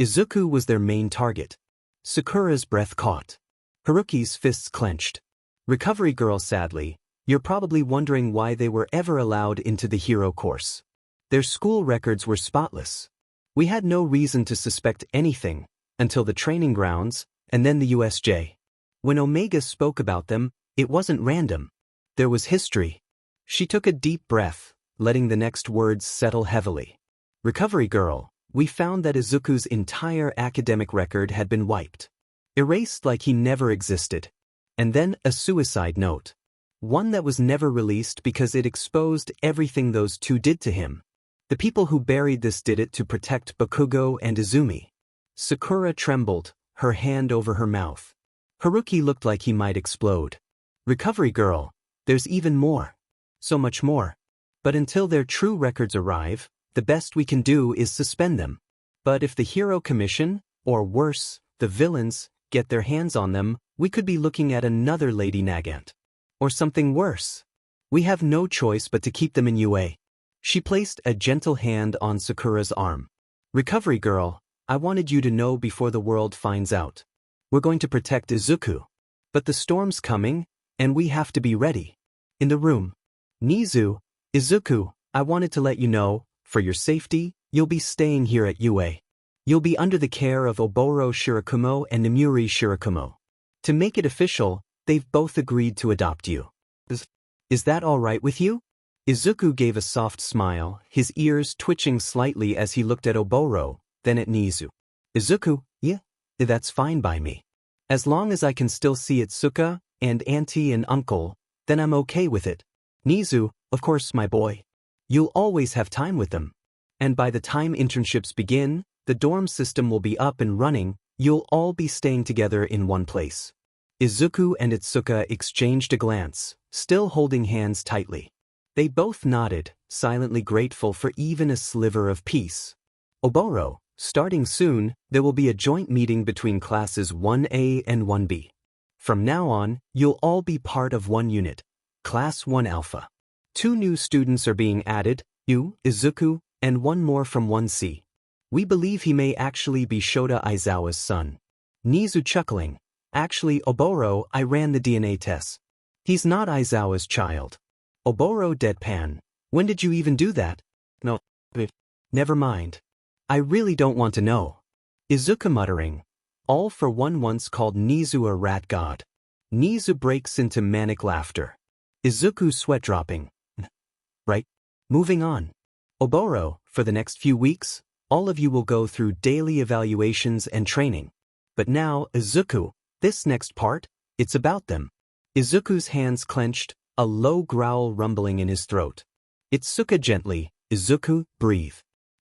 Speaker 1: Izuku was their main target. Sakura's breath caught. Haruki's fists clenched. Recovery Girl sadly, you're probably wondering why they were ever allowed into the hero course. Their school records were spotless. We had no reason to suspect anything, until the training grounds, and then the USJ. When Omega spoke about them, it wasn't random. There was history. She took a deep breath, letting the next words settle heavily. Recovery Girl, we found that Izuku's entire academic record had been wiped. Erased like he never existed. And then a suicide note. One that was never released because it exposed everything those two did to him. The people who buried this did it to protect Bakugo and Izumi. Sakura trembled, her hand over her mouth. Haruki looked like he might explode. Recovery Girl, there's even more. So much more. But until their true records arrive, the best we can do is suspend them. But if the Hero Commission, or worse, the villains, get their hands on them, we could be looking at another Lady Nagant. Or something worse. We have no choice but to keep them in UA. She placed a gentle hand on Sakura's arm. Recovery Girl, I wanted you to know before the world finds out. We're going to protect Izuku. But the storm's coming, and we have to be ready. In the room. Nizu, Izuku, I wanted to let you know, for your safety, you'll be staying here at UA. You'll be under the care of Oboro Shirakumo and Nimuri Shirakumo. To make it official, they've both agreed to adopt you. Is that all right with you? Izuku gave a soft smile, his ears twitching slightly as he looked at Oboro, then at Nizu. Izuku, yeah, that's fine by me. As long as I can still see Itsuka, and auntie and uncle, then I'm okay with it. Nizu, of course my boy. You'll always have time with them. And by the time internships begin, the dorm system will be up and running, you'll all be staying together in one place. Izuku and Itsuka exchanged a glance, still holding hands tightly. They both nodded, silently grateful for even a sliver of peace. Oboro, starting soon, there will be a joint meeting between classes 1A and 1B. From now on, you'll all be part of one unit, Class 1 Alpha. 2 new students are being added, you, Izuku, And one more from 1C. We believe he may actually be Shota Aizawa's son. Nizu chuckling. Actually, Oboro, I ran the DNA tests. He's not Aizawa's child. Oboro deadpan. When did you even do that? No. Never mind. I really don't want to know. Izuku muttering. All for one once called Nizu a rat god. Nizu breaks into manic laughter. Izuku sweat dropping. Right? Moving on. Oboro, for the next few weeks, all of you will go through daily evaluations and training. But now, Izuku, this next part, it's about them. Izuku's hands clenched, a low growl rumbling in his throat. Itsuka gently, Izuku, breathe.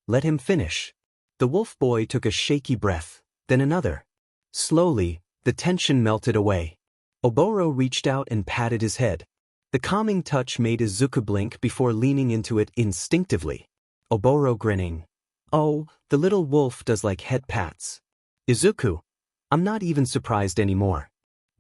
Speaker 1: Let him finish. The wolf boy took a shaky breath, then another. Slowly, the tension melted away. Oboro reached out and patted his head. The calming touch made Izuku blink before leaning into it instinctively. Oboro grinning. Oh, the little wolf does like head pats. Izuku. I'm not even surprised anymore.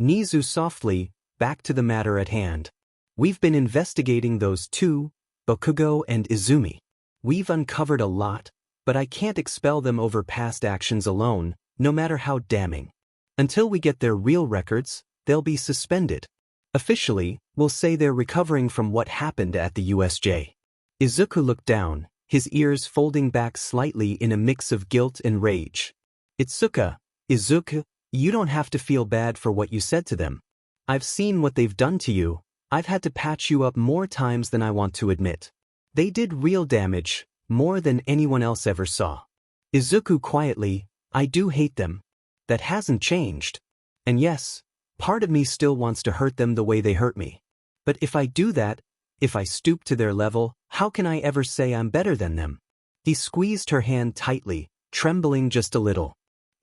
Speaker 1: Nizu softly, back to the matter at hand. We've been investigating those two, Bakugo and Izumi. We've uncovered a lot, but I can't expel them over past actions alone, no matter how damning. Until we get their real records, they'll be suspended. Officially, we'll say they're recovering from what happened at the USJ. Izuku looked down, his ears folding back slightly in a mix of guilt and rage. Izuku, you don't have to feel bad for what you said to them. I've seen what they've done to you. I've had to patch you up more times than I want to admit. They did real damage, more than anyone else ever saw. Izuku quietly, I do hate them. That hasn't changed. And yes, part of me still wants to hurt them the way they hurt me. But if I do that, if I stoop to their level, how can I ever say I'm better than them? He squeezed her hand tightly, trembling just a little.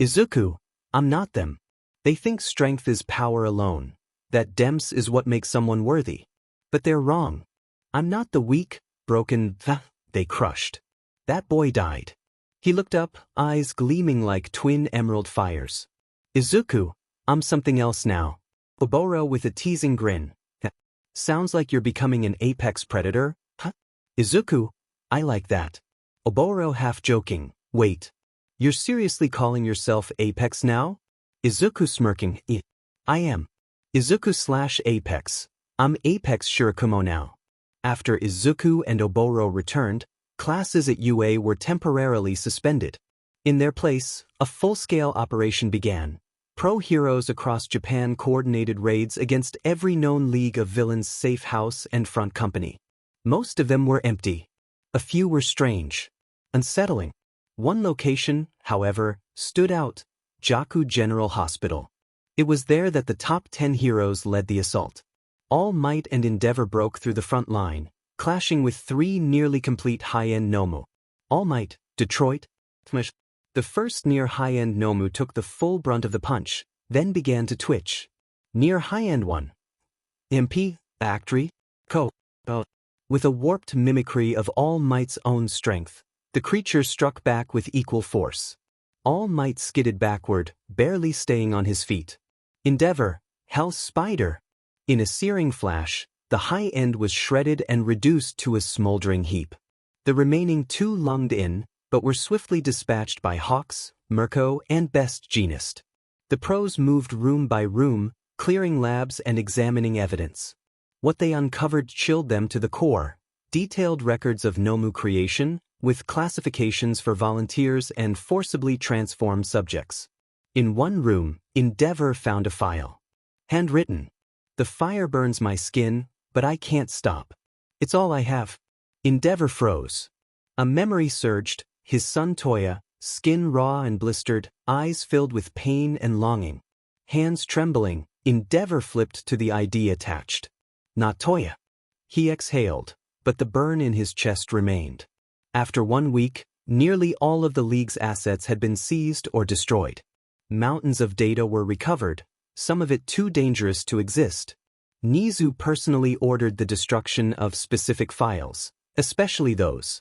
Speaker 1: Izuku, I'm not them. They think strength is power alone, that demps is what makes someone worthy. But they're wrong. I'm not the weak, broken they crushed. That boy died. He looked up, eyes gleaming like twin emerald fires. Izuku, I'm something else now. Oboro with a teasing grin. Sounds like you're becoming an apex predator, huh? Izuku, I like that. Oboro half joking, wait. You're seriously calling yourself Apex now? Izuku smirking, I am. Izuku/Apex. I'm Apex Shirakumo now. After Izuku and Oboro returned, classes at UA were temporarily suspended. In their place, a full-scale operation began. Pro heroes across Japan coordinated raids against every known league of villains' safe house and front company. Most of them were empty. A few were strange, unsettling. One location, however, stood out, Jaku General Hospital. It was there that the top 10 heroes led the assault. All Might and Endeavor broke through the front line, clashing with 3 nearly complete high-end Nomu. All Might, Detroit, the first near high-end Nomu took the full brunt of the punch, then began to twitch. Near high-end one. MP, Actry, Co. With a warped mimicry of All Might's own strength, the creature struck back with equal force. All Might skidded backward, barely staying on his feet. Endeavor, Hell's Spider. In a searing flash, the high end was shredded and reduced to a smoldering heap. The remaining 2 lunged in, but were swiftly dispatched by Hawks, Mirko, and Best Genist. The pros moved room by room, clearing labs and examining evidence. What they uncovered chilled them to the core. Detailed records of Nomu creation, with classifications for volunteers and forcibly transformed subjects. In one room, Endeavor found a file. Handwritten. The fire burns my skin, but I can't stop. It's all I have. Endeavor froze. A memory surged, his son Toya, skin raw and blistered, eyes filled with pain and longing. Hands trembling, Endeavor flipped to the ID attached. Not Toya. He exhaled, but the burn in his chest remained. After 1 week, nearly all of the League's assets had been seized or destroyed. Mountains of data were recovered, some of it too dangerous to exist. Nizu personally ordered the destruction of specific files, especially those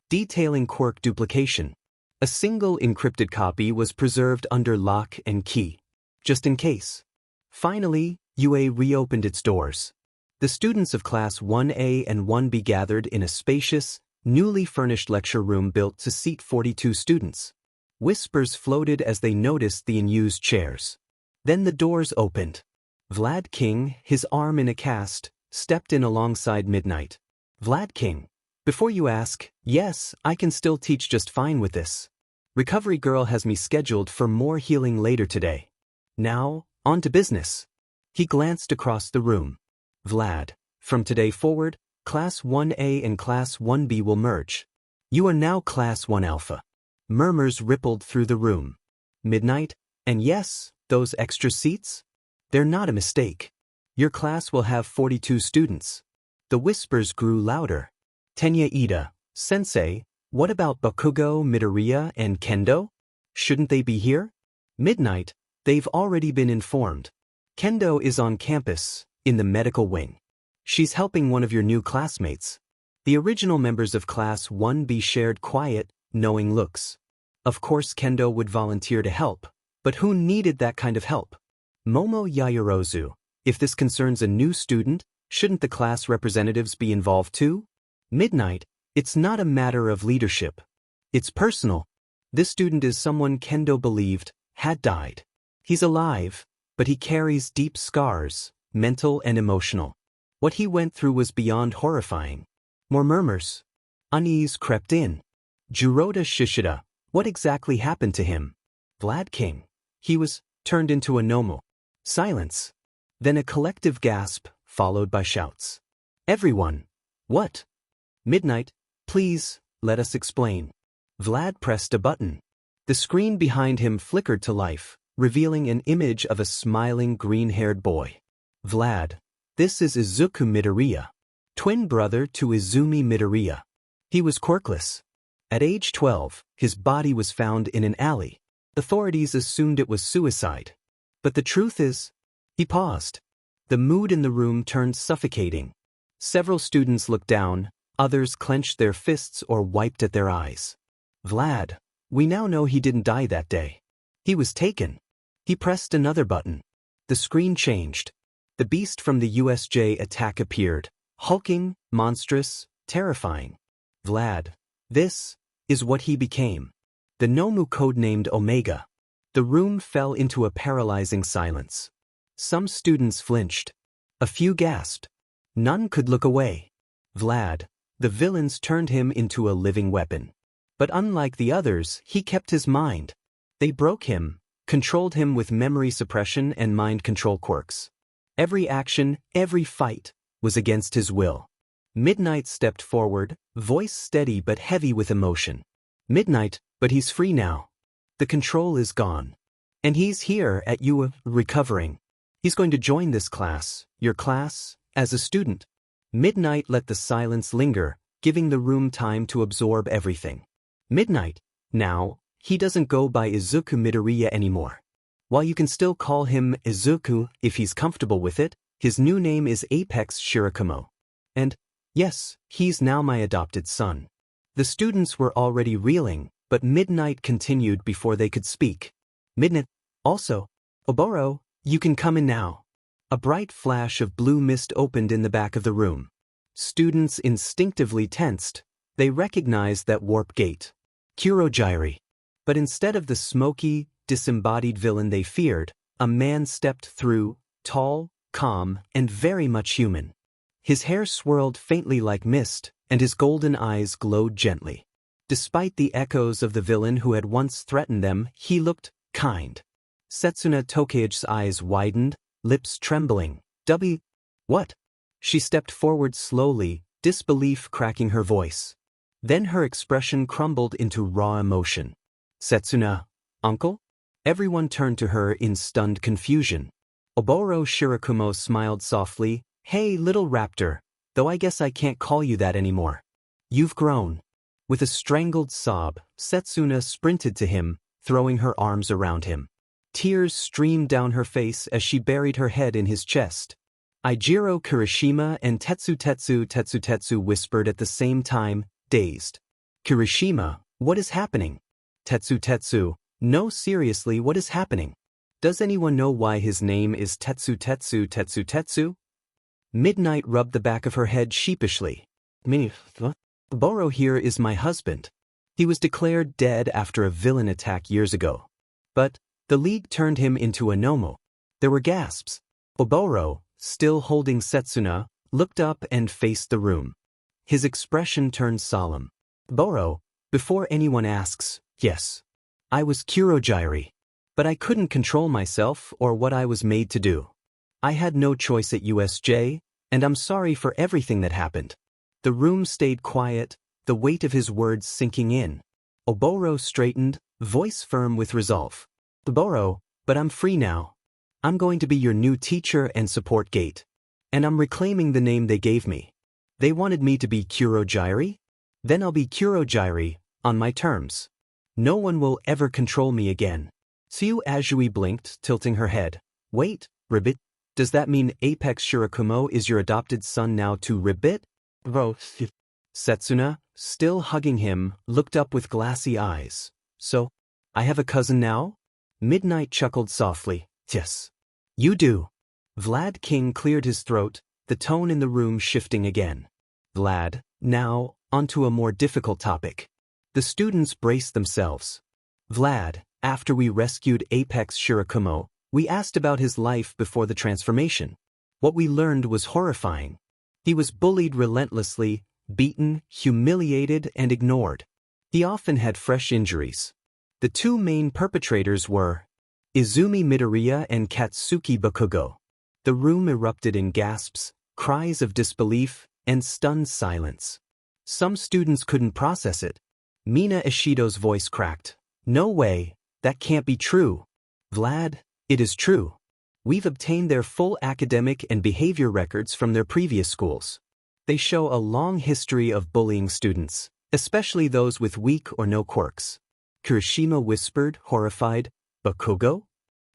Speaker 1: detailing quirk duplication. A single encrypted copy was preserved under lock and key, just in case. Finally, UA reopened its doors. The students of Class 1A and 1B gathered in a spacious, Newly furnished lecture room built to seat 42 students. Whispers floated as they noticed the unused chairs. Then the doors opened. Vlad King, his arm in a cast, stepped in alongside Midnight. Vlad King. Before you ask, yes, I can still teach just fine with this. Recovery Girl has me scheduled for more healing later today. Now, on to business. He glanced across the room. Vlad, from today forward, Class 1A and Class 1B will merge. You are now Class 1 Alpha. Murmurs rippled through the room. Midnight, and yes, those extra seats? They're not a mistake. Your class will have 42 students. The whispers grew louder. Tenya Ida, Sensei, what about Bakugo, Midoriya, and Kendo? Shouldn't they be here? Midnight, they've already been informed. Kendo is on campus, in the medical wing. She's helping one of your new classmates. The original members of Class 1B shared quiet, knowing looks. Of course Kendo would volunteer to help, but who needed that kind of help? Momo Yaoyorozu, if this concerns a new student, shouldn't the class representatives be involved too? Midnight, it's not a matter of leadership. It's personal. This student is someone Kendo believed had died. He's alive, but he carries deep scars, mental and emotional. What he went through was beyond horrifying. More murmurs. Unease crept in. Juroda Shishida, what exactly happened to him? Vlad King. He was turned into a Nomu. Silence. Then a collective gasp, followed by shouts. Everyone. What? Midnight, please, let us explain. Vlad pressed a button. The screen behind him flickered to life, revealing an image of a smiling green-haired boy. Vlad, this is Izuku Midoriya, twin brother to Izumi Midoriya. He was quirkless. At age 12, his body was found in an alley. Authorities assumed it was suicide. But the truth is, he paused. The mood in the room turned suffocating. Several students looked down, others clenched their fists or wiped at their eyes. Vlad, we now know he didn't die that day. He was taken. He pressed another button. The screen changed. The beast from the USJ attack appeared, hulking, monstrous, terrifying. Vlad, this is what he became. The Nomu codenamed Omega. The room fell into a paralyzing silence. Some students flinched. A few gasped. None could look away. Vlad, the villains turned him into a living weapon. But unlike the others, he kept his mind. They broke him, controlled him with memory suppression and mind control quirks. Every action, every fight, was against his will. Midnight stepped forward, voice steady but heavy with emotion. Midnight, but he's free now. The control is gone. And he's here at you, recovering. He's going to join this class, your class, as a student. Midnight let the silence linger, giving the room time to absorb everything. Midnight, now, he doesn't go by Izuku Midoriya anymore. While you can still call him Izuku if he's comfortable with it, his new name is Apex Shirakumo. And, yes, he's now my adopted son. The students were already reeling, but Midnight continued before they could speak. Midnight, also, Oboro, you can come in now. A bright flash of blue mist opened in the back of the room. Students instinctively tensed. They recognized that warp gate. Kurogyri. But instead of the smoky, disembodied villain they feared, a man stepped through, tall, calm, and very much human. His hair swirled faintly like mist, and his golden eyes glowed gently. Despite the echoes of the villain who had once threatened them, he looked kind. Setsuna Tokage's eyes widened, lips trembling. What? She stepped forward slowly, disbelief cracking her voice. Then her expression crumbled into raw emotion. Setsuna, uncle? Everyone turned to her in stunned confusion. Oboro Shirakumo smiled softly. Hey, little raptor, though I guess I can't call you that anymore. You've grown. With a strangled sob, Setsuna sprinted to him, throwing her arms around him. Tears streamed down her face as she buried her head in his chest. Eijiro Kirishima and Tetsu whispered at the same time, dazed. Kirishima, what is happening? Tetsu, no, seriously, what is happening? Does anyone know why his name is Tetsu? Midnight rubbed the back of her head sheepishly. Boro here is my husband. He was declared dead after a villain attack years ago. But the League turned him into a Nomo. There were gasps. Oboro, still holding Setsuna, looked up and faced the room. His expression turned solemn. Boro, before anyone asks, yes. I was Kurogyri. But I couldn't control myself or what I was made to do. I had no choice at USJ, and I'm sorry for everything that happened. The room stayed quiet, the weight of his words sinking in. Oboro straightened, voice firm with resolve. Oboro, but I'm free now. I'm going to be your new teacher and support gate. And I'm reclaiming the name they gave me. They wanted me to be Kurogyri? Then I'll be Kurogyri, on my terms. No one will ever control me again. Tsuyu Azui blinked, tilting her head. Wait, Ribbit, does that mean Apex Shirakumo is your adopted son now too, Ribbit? Setsuna, still hugging him, looked up with glassy eyes. So, I have a cousin now? Midnight chuckled softly. Yes. You do. Vlad King cleared his throat, the tone in the room shifting again. Vlad, now, onto a more difficult topic. The students braced themselves. Vlad, after we rescued Apex Shirakumo, we asked about his life before the transformation. What we learned was horrifying. He was bullied relentlessly, beaten, humiliated, and ignored. He often had fresh injuries. The two main perpetrators were Izumi Midoriya and Katsuki Bakugo. The room erupted in gasps, cries of disbelief, and stunned silence. Some students couldn't process it. Mina Ishido's voice cracked. No way, that can't be true. Vlad, it is true. We've obtained their full academic and behavior records from their previous schools. They show a long history of bullying students, especially those with weak or no quirks. Kirishima whispered, horrified. Bakugo?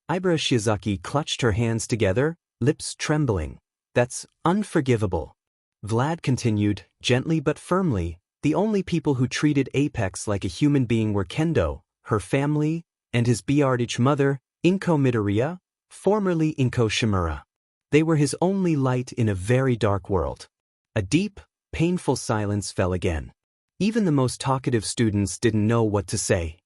Speaker 1: Ibara Shiozaki clutched her hands together, lips trembling. That's unforgivable. Vlad continued, gently but firmly, the only people who treated Apex like a human being were Kendo, her family, and his Biardich mother, Inko Midoriya, formerly Inko Shimura. They were his only light in a very dark world. A deep, painful silence fell again. Even the most talkative students didn't know what to say.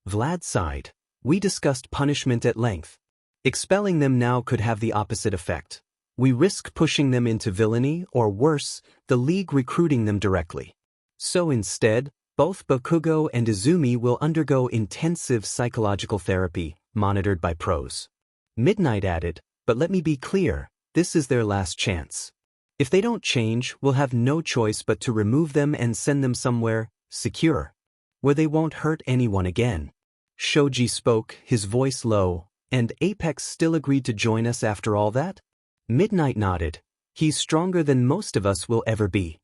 Speaker 1: Vlad sighed. We discussed punishment at length. Expelling them now could have the opposite effect. We risk pushing them into villainy, or worse, the League recruiting them directly. So instead, both Bakugo and Izumi will undergo intensive psychological therapy, monitored by pros. Midnight added, but let me be clear, this is their last chance. If they don't change, we'll have no choice but to remove them and send them somewhere secure, where they won't hurt anyone again. Shoji spoke, his voice low, and Apex still agreed to join us after all that? Midnight nodded. He's stronger than most of us will ever be.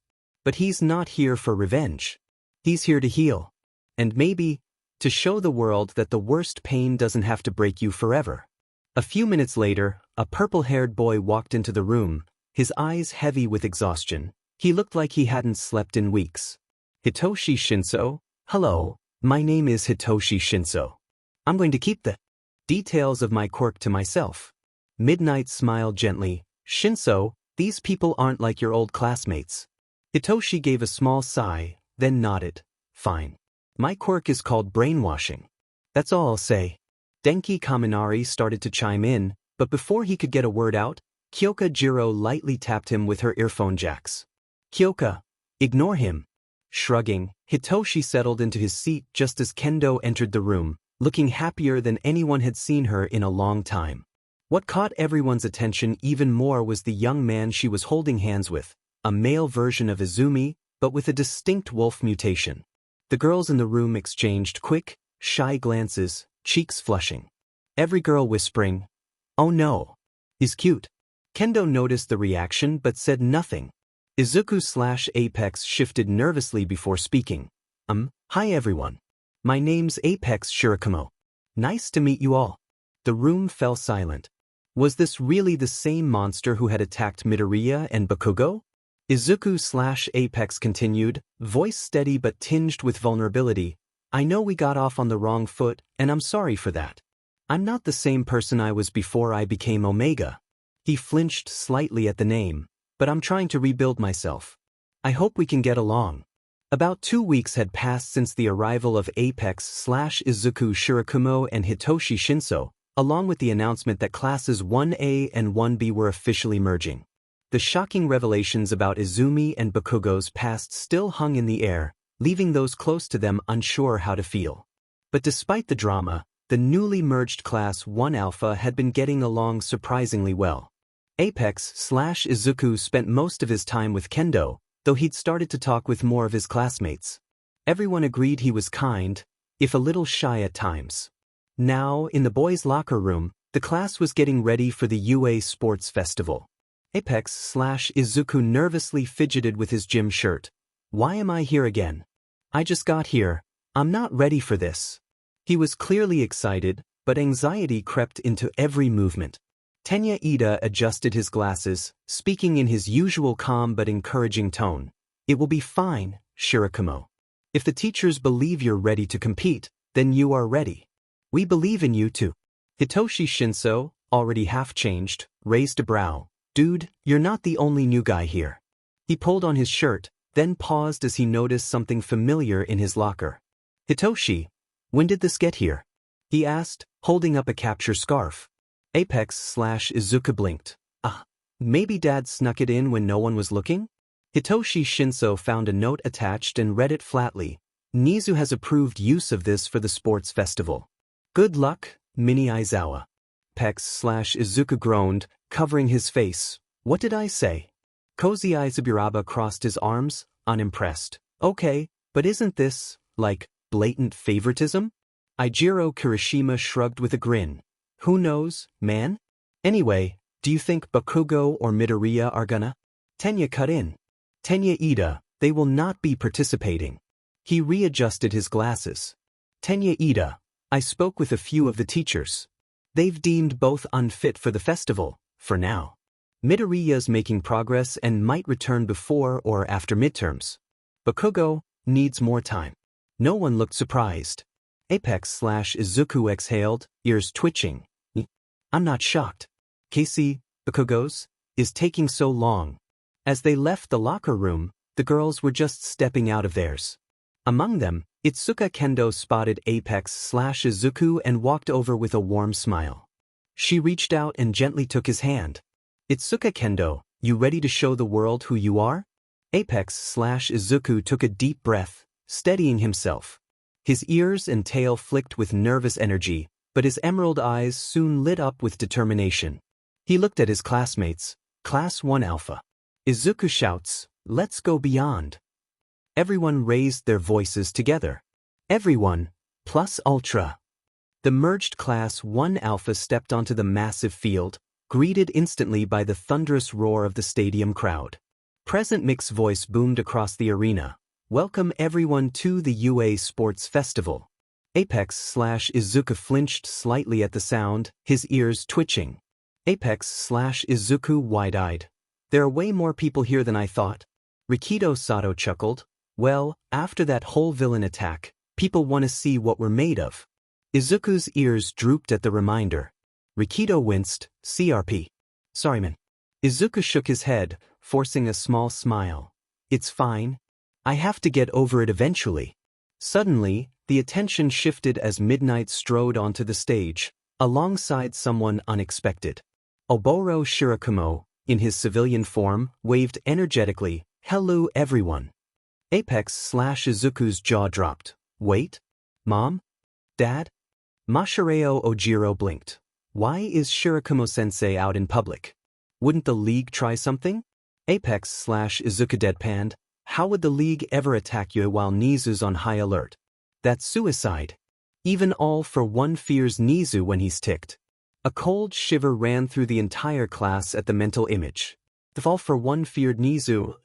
Speaker 1: But he's not here for revenge. He's here to heal. And maybe, to show the world that the worst pain doesn't have to break you forever. A few minutes later, a purple-haired boy walked into the room, his eyes heavy with exhaustion. He looked like he hadn't slept in weeks. Hitoshi Shinso? Hello, my name is Hitoshi Shinso. I'm going to keep the details of my quirk to myself. Midnight smiled gently. Shinso, these people aren't like your old classmates. Hitoshi gave a small sigh, then nodded. Fine. My quirk is called brainwashing. That's all I'll say. Denki Kaminari started to chime in, but before he could get a word out, Kyoka Jiro lightly tapped him with her earphone jacks. Kyoka, ignore him. Shrugging, Hitoshi settled into his seat just as Kendo entered the room, looking happier than anyone had seen her in a long time. What caught everyone's attention even more was the young man she was holding hands with, a male version of Izumi, but with a distinct wolf mutation. The girls in the room exchanged quick, shy glances, cheeks flushing. Every girl whispering, "Oh no, he's cute." Kendo noticed the reaction but said nothing. Izuku/Apex shifted nervously before speaking. Hi everyone. My name's Apex Shirakumo. Nice to meet you all. The room fell silent. Was this really the same monster who had attacked Midoriya and Bakugo? Izuku/Apex continued, voice steady but tinged with vulnerability. I know we got off on the wrong foot, and I'm sorry for that. I'm not the same person I was before I became Omega. He flinched slightly at the name, but I'm trying to rebuild myself. I hope we can get along. About 2 weeks had passed since the arrival of Apex/Izuku Shirakumo and Hitoshi Shinso, along with the announcement that classes 1A and 1B were officially merging. The shocking revelations about Izumi and Bakugo's past still hung in the air, leaving those close to them unsure how to feel. But despite the drama, the newly merged Class 1 Alpha had been getting along surprisingly well. Apex/Izuku spent most of his time with Kendo, though he'd started to talk with more of his classmates. Everyone agreed he was kind, if a little shy at times. Now, in the boys' locker room, the class was getting ready for the UA Sports Festival. Apex/Izuku nervously fidgeted with his gym shirt. "Why am I here again? I just got here. I'm not ready for this." He was clearly excited, but anxiety crept into every movement. Tenya Ida adjusted his glasses, speaking in his usual calm but encouraging tone. "It will be fine, Shirakumo. If the teachers believe you're ready to compete, then you are ready. We believe in you too." Hitoshi Shinso, already half-changed, raised a brow. "Dude, you're not the only new guy here." He pulled on his shirt, then paused as he noticed something familiar in his locker. "Hitoshi, when did this get here?" he asked, holding up a capture scarf. Apex/Izuku blinked. Maybe Dad snuck it in when no one was looking?" Hitoshi Shinso found a note attached and read it flatly. "Nizu has approved use of this for the sports festival. Good luck, Mini Aizawa." Apex/Izuku groaned, covering his face. "What did I say?" Cozy Izuburaba crossed his arms, unimpressed. "Okay, but isn't this, like, blatant favoritism?" Eijiro Kirishima shrugged with a grin. "Who knows, man? Anyway, do you think Bakugo or Midoriya are gonna?" Tenya cut in. "Tenya Ida, they will not be participating." He readjusted his glasses. "Tenya Ida, I spoke with a few of the teachers. They've deemed both unfit for the festival, for now. Midoriya's making progress and might return before or after midterms. Bakugo needs more time." No one looked surprised. Apex/Izuku exhaled, ears twitching. "I'm not shocked. Casey, Bakugo's, is taking so long." As they left the locker room, the girls were just stepping out of theirs. Among them, Itsuka Kendo spotted Apex/Izuku and walked over with a warm smile. She reached out and gently took his hand. "Itsuka Kendo, you ready to show the world who you are?" Apex/Izuku took a deep breath, steadying himself. His ears and tail flicked with nervous energy, but his emerald eyes soon lit up with determination. He looked at his classmates. Class 1 Alpha. Izuku shouts, "Let's go beyond." Everyone raised their voices together. Everyone, plus Ultra. The merged Class 1 Alpha stepped onto the massive field, greeted instantly by the thunderous roar of the stadium crowd. Present Mick's voice boomed across the arena. "Welcome everyone to the UA Sports Festival." Apex/Izuku flinched slightly at the sound, his ears twitching. Apex/Izuku wide-eyed. "There are way more people here than I thought." Rikido Sato chuckled. "Well, after that whole villain attack, people want to see what we're made of." Izuku's ears drooped at the reminder. Rikido winced. "CRP. Sorry man." Izuku shook his head, forcing a small smile. "It's fine. I have to get over it eventually." Suddenly, the attention shifted as Midnight strode onto the stage, alongside someone unexpected. Oboro Shirakumo, in his civilian form, waved energetically, "Hello everyone." Apex/Izuku's jaw dropped. "Wait? Mom? Dad?" Mashireo Ojiro blinked. "Why is Shirakumo-sensei out in public? Wouldn't the League try something?" Apex/Izuku deadpanned. "How would the League ever attack you while Nizu's on high alert? That's suicide. Even All for One fears Nizu when he's ticked." A cold shiver ran through the entire class at the mental image. If All for One feared Nizu,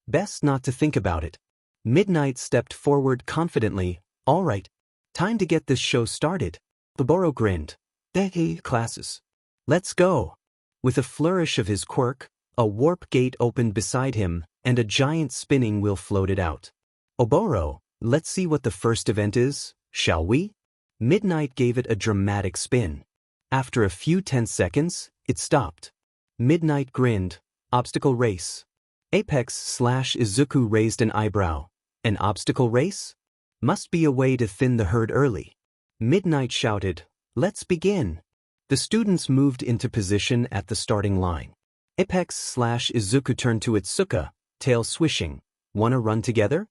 Speaker 1: best not to think about it. Midnight stepped forward confidently. "All right. Time to get this show started." Oboro grinned. "Hey, classes. Let's go." With a flourish of his quirk, a warp gate opened beside him, and a giant spinning wheel floated out. "Oboro, let's see what the first event is, shall we?" Midnight gave it a dramatic spin. After a few tense seconds, it stopped. Midnight grinned. "Obstacle race." Apex/Izuku raised an eyebrow. An obstacle race? Must be a way to thin the herd early. Midnight shouted, "Let's begin." The students moved into position at the starting line. Apex/Izuku turned to Itsuka, tail swishing. "Wanna run together?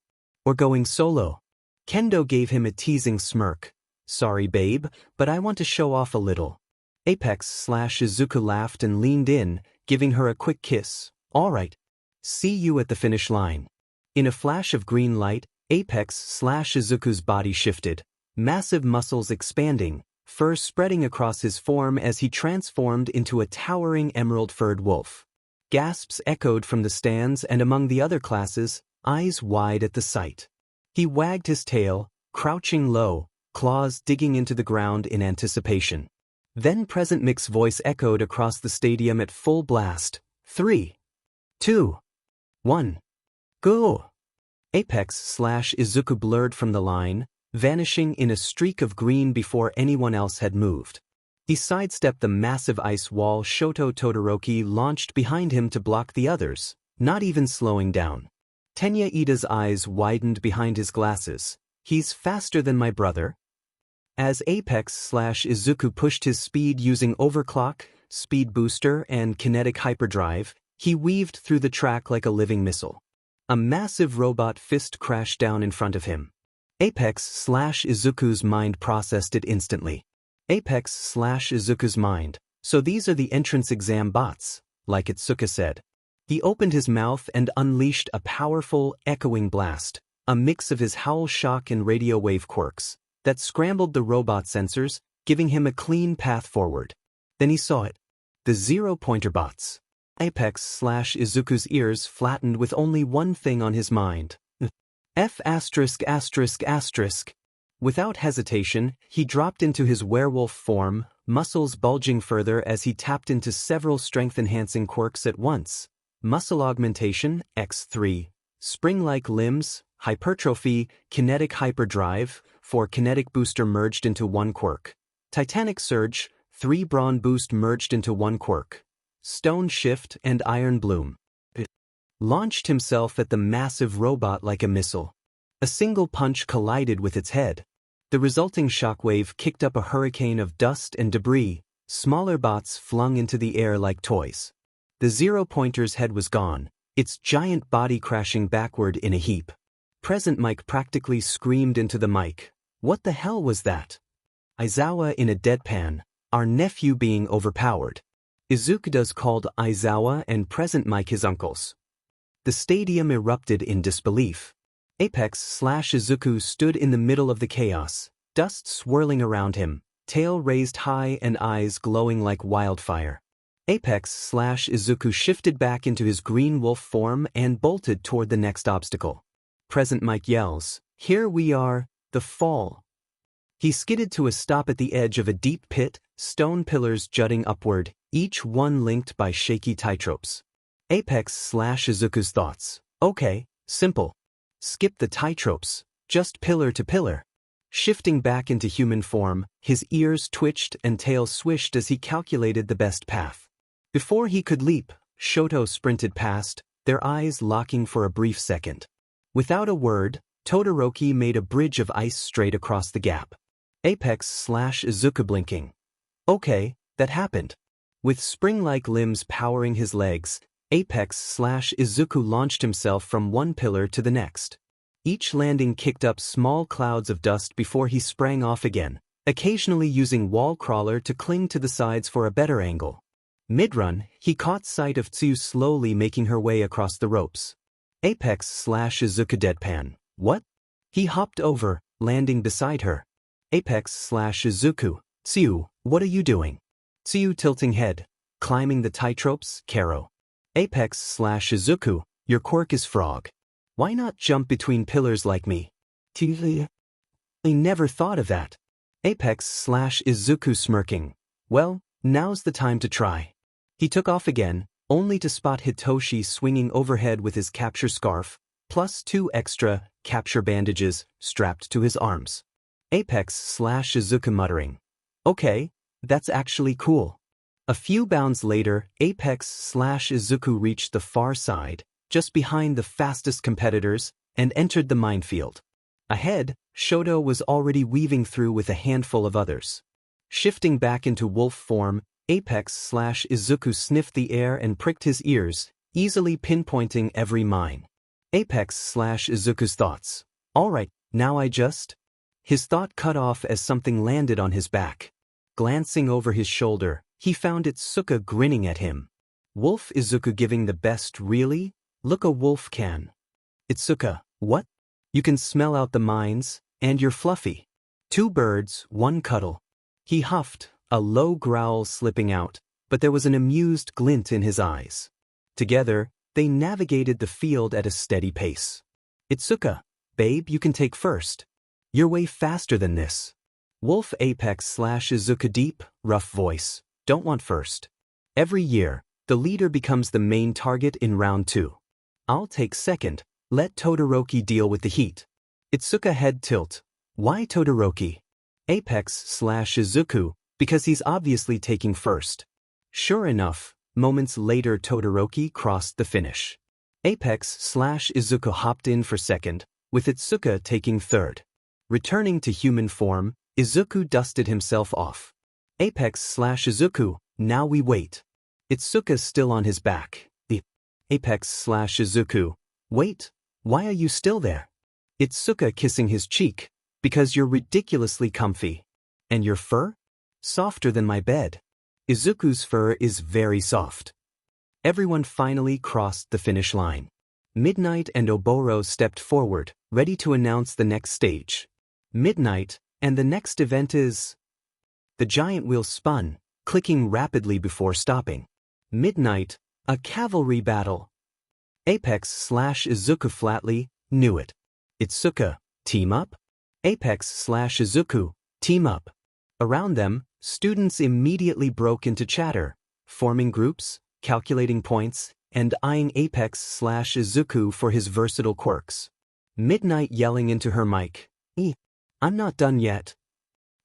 Speaker 1: Or going solo?" Kendo gave him a teasing smirk. "Sorry babe, but I want to show off a little." Apex/Izuku laughed and leaned in, giving her a quick kiss. "Alright. See you at the finish line." In a flash of green light, Apex/Izuku's body shifted, massive muscles expanding, fur spreading across his form as he transformed into a towering emerald-furred wolf. Gasps echoed from the stands and among the other classes, eyes wide at the sight. He wagged his tail, crouching low, claws digging into the ground in anticipation. Then Present Mic's voice echoed across the stadium at full blast. 3, 2, 1. Go! Apex/Izuku blurred from the line, vanishing in a streak of green before anyone else had moved. He sidestepped the massive ice wall Shoto Todoroki launched behind him to block the others, not even slowing down. Tenya Ida's eyes widened behind his glasses. "He's faster than my brother?" As Apex/Izuku pushed his speed using overclock, speed booster, and kinetic hyperdrive, he weaved through the track like a living missile. A massive robot fist crashed down in front of him. Apex/Izuku's mind processed it instantly. Apex/Izuku's mind. So these are the entrance exam bots, like Itsuka said. He opened his mouth and unleashed a powerful, echoing blast, a mix of his howl shock and radio wave quirks, that scrambled the robot sensors, giving him a clean path forward. Then he saw it. The zero-pointer bots. Apex/Izuku's ears flattened with only one thing on his mind. F*******. Without hesitation, he dropped into his werewolf form, muscles bulging further as he tapped into several strength-enhancing quirks at once. Muscle augmentation, X3. Spring-like limbs, hypertrophy, kinetic hyperdrive, 4 kinetic booster merged into 1 quirk. Titanic surge, 3 brawn boost merged into 1 quirk. Stone shift and iron bloom. Launched himself at the massive robot like a missile. A single punch collided with its head. The resulting shockwave kicked up a hurricane of dust and debris, smaller bots flung into the air like toys. The zero-pointer's head was gone, its giant body crashing backward in a heap. Present Mic practically screamed into the mic. "What the hell was that?" Aizawa in a deadpan, "Our nephew being overpowered." Izuku's called Aizawa and Present Mic his uncles. The stadium erupted in disbelief. Apex/Izuku stood in the middle of the chaos, dust swirling around him, tail raised high and eyes glowing like wildfire. Apex/Izuku shifted back into his green wolf form and bolted toward the next obstacle. Present Mic yells, "Here we are, the fall." He skidded to a stop at the edge of a deep pit, stone pillars jutting upward, each one linked by shaky tightropes. Apex/Izuku's thoughts. Okay, simple. Skip the tightropes, just pillar to pillar. Shifting back into human form, his ears twitched and tail swished as he calculated the best path. Before he could leap, Shoto sprinted past, their eyes locking for a brief second. Without a word, Todoroki made a bridge of ice straight across the gap. Apex/Izuku blinking. Okay, that happened. With spring-like limbs powering his legs, Apex/Izuku launched himself from one pillar to the next. Each landing kicked up small clouds of dust before he sprang off again, occasionally using wall crawler to cling to the sides for a better angle. Mid-run, he caught sight of Tsuyu slowly making her way across the ropes. Apex/Izuku deadpan. What? He hopped over, landing beside her. Apex/Izuku. Tsuyu, what are you doing? Tsuyu tilting head. Climbing the tightropes, Karo. Apex/Izuku, your quirk is frog. Why not jump between pillars like me? I never thought of that. Apex/Izuku smirking. Well, now's the time to try. He took off again, only to spot Hitoshi swinging overhead with his capture scarf, plus 2 extra capture bandages strapped to his arms. Apex/Izuku muttering. Okay, that's actually cool. A few bounds later, Apex/Izuku reached the far side, just behind the fastest competitors, and entered the minefield. Ahead, Shoto was already weaving through with a handful of others. Shifting back into wolf form, Apex/Izuku sniffed the air and pricked his ears, easily pinpointing every mine. Apex/Izuku's thoughts. Alright, now I just... His thought cut off as something landed on his back. Glancing over his shoulder, he found Itsuka grinning at him. Wolf Izuku giving the best, really? Look, a wolf can. Itsuka, what? You can smell out the mines, and you're fluffy. 2 birds, 1 cuddle. He huffed, a low growl slipping out, but there was an amused glint in his eyes. Together, they navigated the field at a steady pace. Itsuka, babe, you can take first. You're way faster than this. Wolf Apex/Izuku deep, rough voice. Don't want first. Every year, the leader becomes the main target in round 2. I'll take second. Let Todoroki deal with the heat. Itsuka head tilt. Why Todoroki? Apex/Izuku, because he's obviously taking first. Sure enough, moments later Todoroki crossed the finish. Apex/Izuku hopped in for second, with Itsuka taking third. Returning to human form, Izuku dusted himself off. Apex/Izuku, now we wait. Itsuka still on his back. The Apex/Izuku, wait, why are you still there? Itsuka kissing his cheek, because you're ridiculously comfy. And your fur? Softer than my bed. Izuku's fur is very soft. Everyone finally crossed the finish line. Midnight and Oboro stepped forward, ready to announce the next stage. Midnight, and the next event is... The giant wheel spun, clicking rapidly before stopping. Midnight, a cavalry battle. Apex/Izuku flatly, knew it. Itsuka, team up? Apex/Izuku, team up. Around them, students immediately broke into chatter, forming groups, calculating points, and eyeing Apex/Izuku for his versatile quirks. Midnight yelling into her mic, I'm not done yet.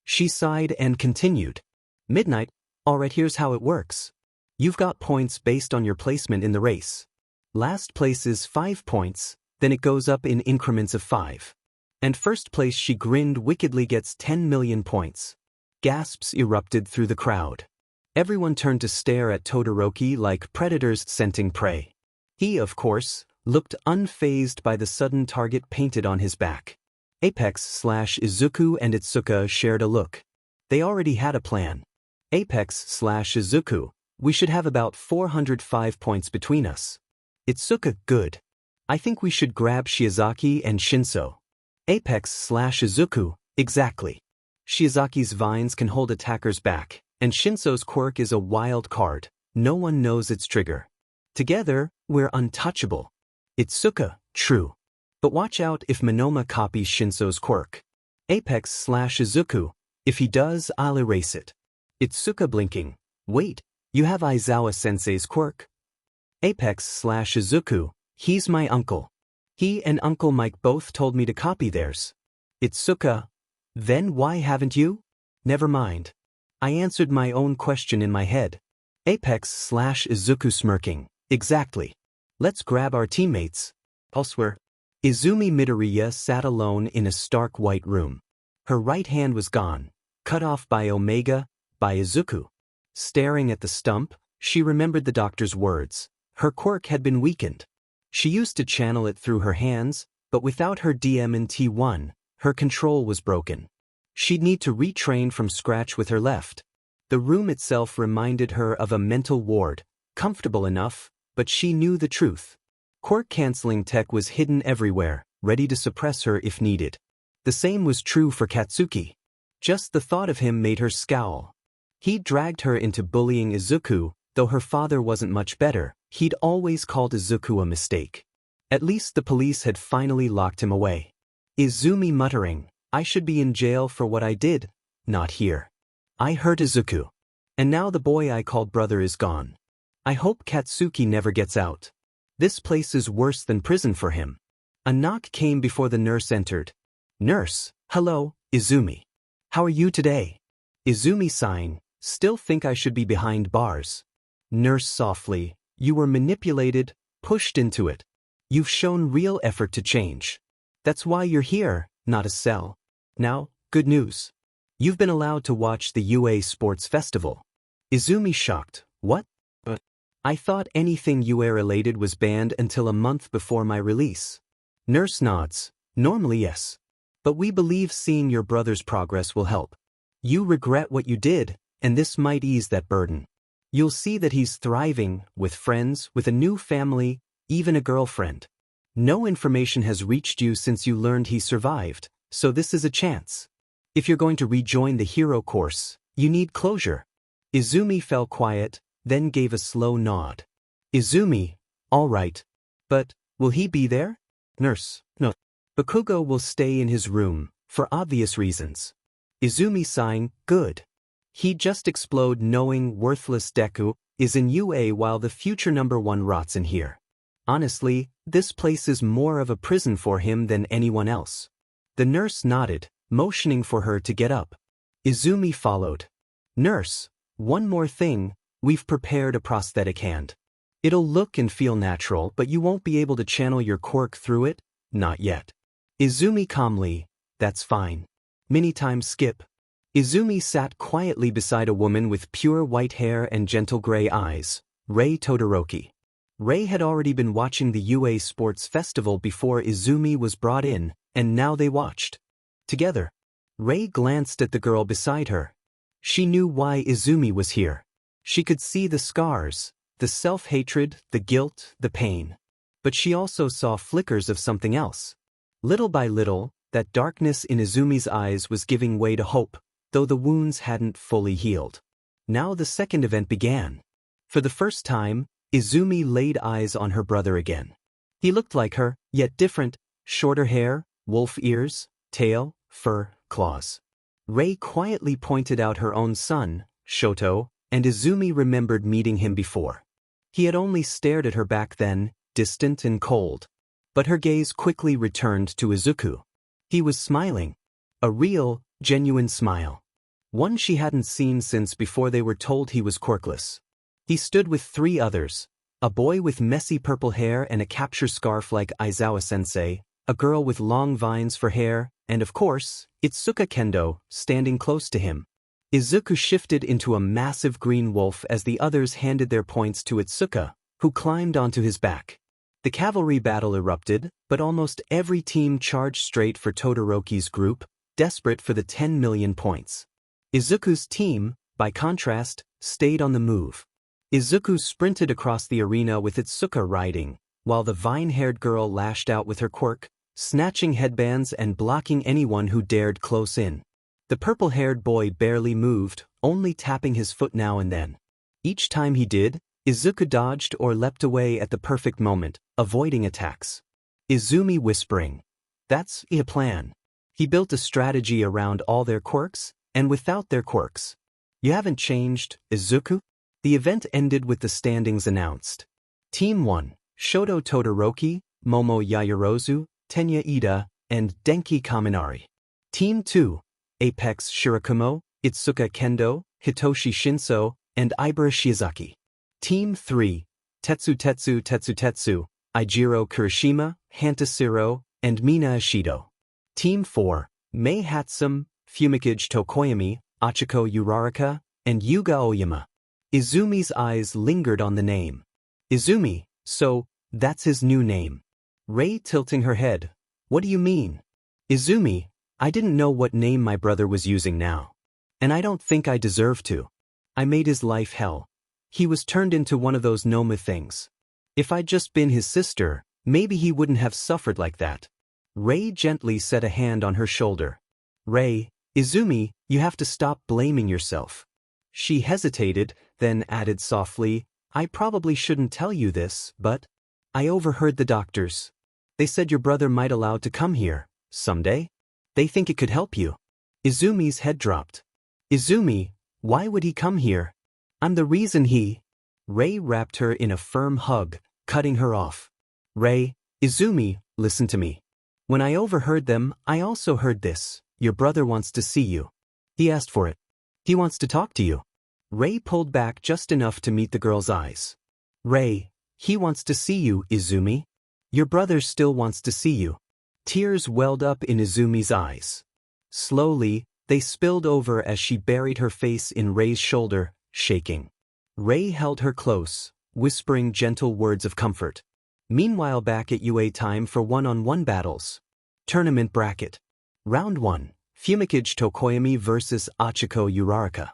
Speaker 1: She sighed and continued. Midnight, alright, here's how it works. You've got points based on your placement in the race. Last place is 5 points, then it goes up in increments of 5. And first place, she grinned wickedly, gets 10 million points. Gasps erupted through the crowd. Everyone turned to stare at Todoroki like predators scenting prey. He, of course, looked unfazed by the sudden target painted on his back. Apex/Izuku and Itsuka shared a look. They already had a plan. Apex/Izuku, we should have about 405 points between us. Itsuka, good. I think we should grab Shiozaki and Shinso. Apex/Izuku, exactly. Shiozaki's vines can hold attackers back, and Shinso's quirk is a wild card. No one knows its trigger. Together, we're untouchable. Itsuka, true. But watch out if Monoma copies Shinso's quirk. Apex/Izuku, if he does, I'll erase it. Itsuka blinking. Wait, you have Aizawa-sensei's quirk? Apex/Izuku, he's my uncle. He and Uncle Mike both told me to copy theirs. Itsuka, then why haven't you? Never mind. I answered my own question in my head. Apex/Izuku smirking. Exactly. Let's grab our teammates. Elsewhere. Izumi Midoriya sat alone in a stark white room. Her right hand was gone, cut off by Omega, by Izuku. Staring at the stump, she remembered the doctor's words. Her quirk had been weakened. She used to channel it through her hands, but without her DMNT1, her control was broken. She'd need to retrain from scratch with her left. The room itself reminded her of a mental ward, comfortable enough, but she knew the truth. Quirk-canceling tech was hidden everywhere, ready to suppress her if needed. The same was true for Katsuki. Just the thought of him made her scowl. He'd dragged her into bullying Izuku, though her father wasn't much better. He'd always called Izuku a mistake. At least the police had finally locked him away. Izumi muttering, I should be in jail for what I did, not here. I hurt Izuku. And now the boy I called brother is gone. I hope Katsuki never gets out. This place is worse than prison for him. A knock came before the nurse entered. Nurse, hello, Izumi. How are you today? Izumi sighing, still think I should be behind bars. Nurse softly, you were manipulated, pushed into it. You've shown real effort to change. That's why you're here, not a cell. Now, good news. You've been allowed to watch the UA Sports Festival. Izumi shocked. What? But I thought anything UA related was banned until a month before my release. Nurse nods. Normally yes. But we believe seeing your brother's progress will help. You regret what you did, and this might ease that burden. You'll see that he's thriving, with friends, with a new family, even a girlfriend. No information has reached you since you learned he survived, so this is a chance. If you're going to rejoin the hero course, you need closure. Izumi fell quiet, then gave a slow nod. Izumi, all right. But, will he be there? Nurse, no. Bakugo will stay in his room, for obvious reasons. Izumi sighing, good. He'd just explode knowing worthless Deku is in UA while the future #1 rots in here. Honestly, this place is more of a prison for him than anyone else. The nurse nodded, motioning for her to get up. Izumi followed. Nurse, one more thing, we've prepared a prosthetic hand. It'll look and feel natural, but you won't be able to channel your quirk through it, not yet. Izumi calmly, that's fine. Mini time skip. Izumi sat quietly beside a woman with pure white hair and gentle gray eyes, Rei Todoroki. Rei had already been watching the UA Sports Festival before Izumi was brought in, and now they watched. Together. Rei glanced at the girl beside her. She knew why Izumi was here. She could see the scars, the self-hatred, the guilt, the pain. But she also saw flickers of something else. Little by little, that darkness in Izumi's eyes was giving way to hope, though the wounds hadn't fully healed. Now the second event began. For the first time, Izumi laid eyes on her brother again. He looked like her, yet different, shorter hair, wolf ears, tail, fur, claws. Rei quietly pointed out her own son, Shoto, and Izumi remembered meeting him before. He had only stared at her back then, distant and cold. But her gaze quickly returned to Izuku. He was smiling. A real, genuine smile. One she hadn't seen since before they were told he was quirkless. He stood with 3 others, a boy with messy purple hair and a capture scarf like Aizawa-sensei, a girl with long vines for hair, and of course, Itsuka Kendo, standing close to him. Izuku shifted into a massive green wolf as the others handed their points to Itsuka, who climbed onto his back. The cavalry battle erupted, but almost every team charged straight for Todoroki's group, desperate for the 10 million points. Izuku's team, by contrast, stayed on the move. Izuku sprinted across the arena with Itsuka riding, while the vine-haired girl lashed out with her quirk, snatching headbands and blocking anyone who dared close in. The purple-haired boy barely moved, only tapping his foot now and then. Each time he did, Izuku dodged or leapt away at the perfect moment, avoiding attacks. Izumi whispering. That's a plan. He built a strategy around all their quirks, and without their quirks. You haven't changed, Izuku? The event ended with the standings announced. Team 1, Shoto Todoroki, Momo Yaoyorozu, Tenya Ida, and Denki Kaminari. Team 2, Apex Shirakumo, Itsuka Kendo, Hitoshi Shinso, and Ibara Shiozaki. Team 3, Tetsu, Eijiro Kirishima, Hantashiro, and Mina Ishido. Team 4, Mei Hatsum, Fumikage Tokoyami, Achiko Uraraka, and Yuga Oyama. Izumi's eyes lingered on the name. Izumi, so, that's his new name. Rei tilting her head. What do you mean? Izumi, I didn't know what name my brother was using now. And I don't think I deserve to. I made his life hell. He was turned into one of those Noma things. If I'd just been his sister, maybe he wouldn't have suffered like that. Rei gently set a hand on her shoulder. Rei, Izumi, you have to stop blaming yourself. She hesitated, then added softly, I probably shouldn't tell you this, but I overheard the doctors. They said your brother might allow to come here, someday. They think it could help you. Izumi's head dropped. Izumi, why would he come here? I'm the reason he... Rei wrapped her in a firm hug, cutting her off. Rei, Izumi, listen to me. When I overheard them, I also heard this. Your brother wants to see you. He asked for it. He wants to talk to you. Rei pulled back just enough to meet the girl's eyes. Rei, he wants to see you, Izumi. Your brother still wants to see you. Tears welled up in Izumi's eyes. Slowly, they spilled over as she buried her face in Rei's shoulder, shaking. Rei held her close, whispering gentle words of comfort. Meanwhile, back at UA, time for one-on-one battles. Tournament bracket. Round 1. Fumikage Tokoyami vs Achiko Uraraka.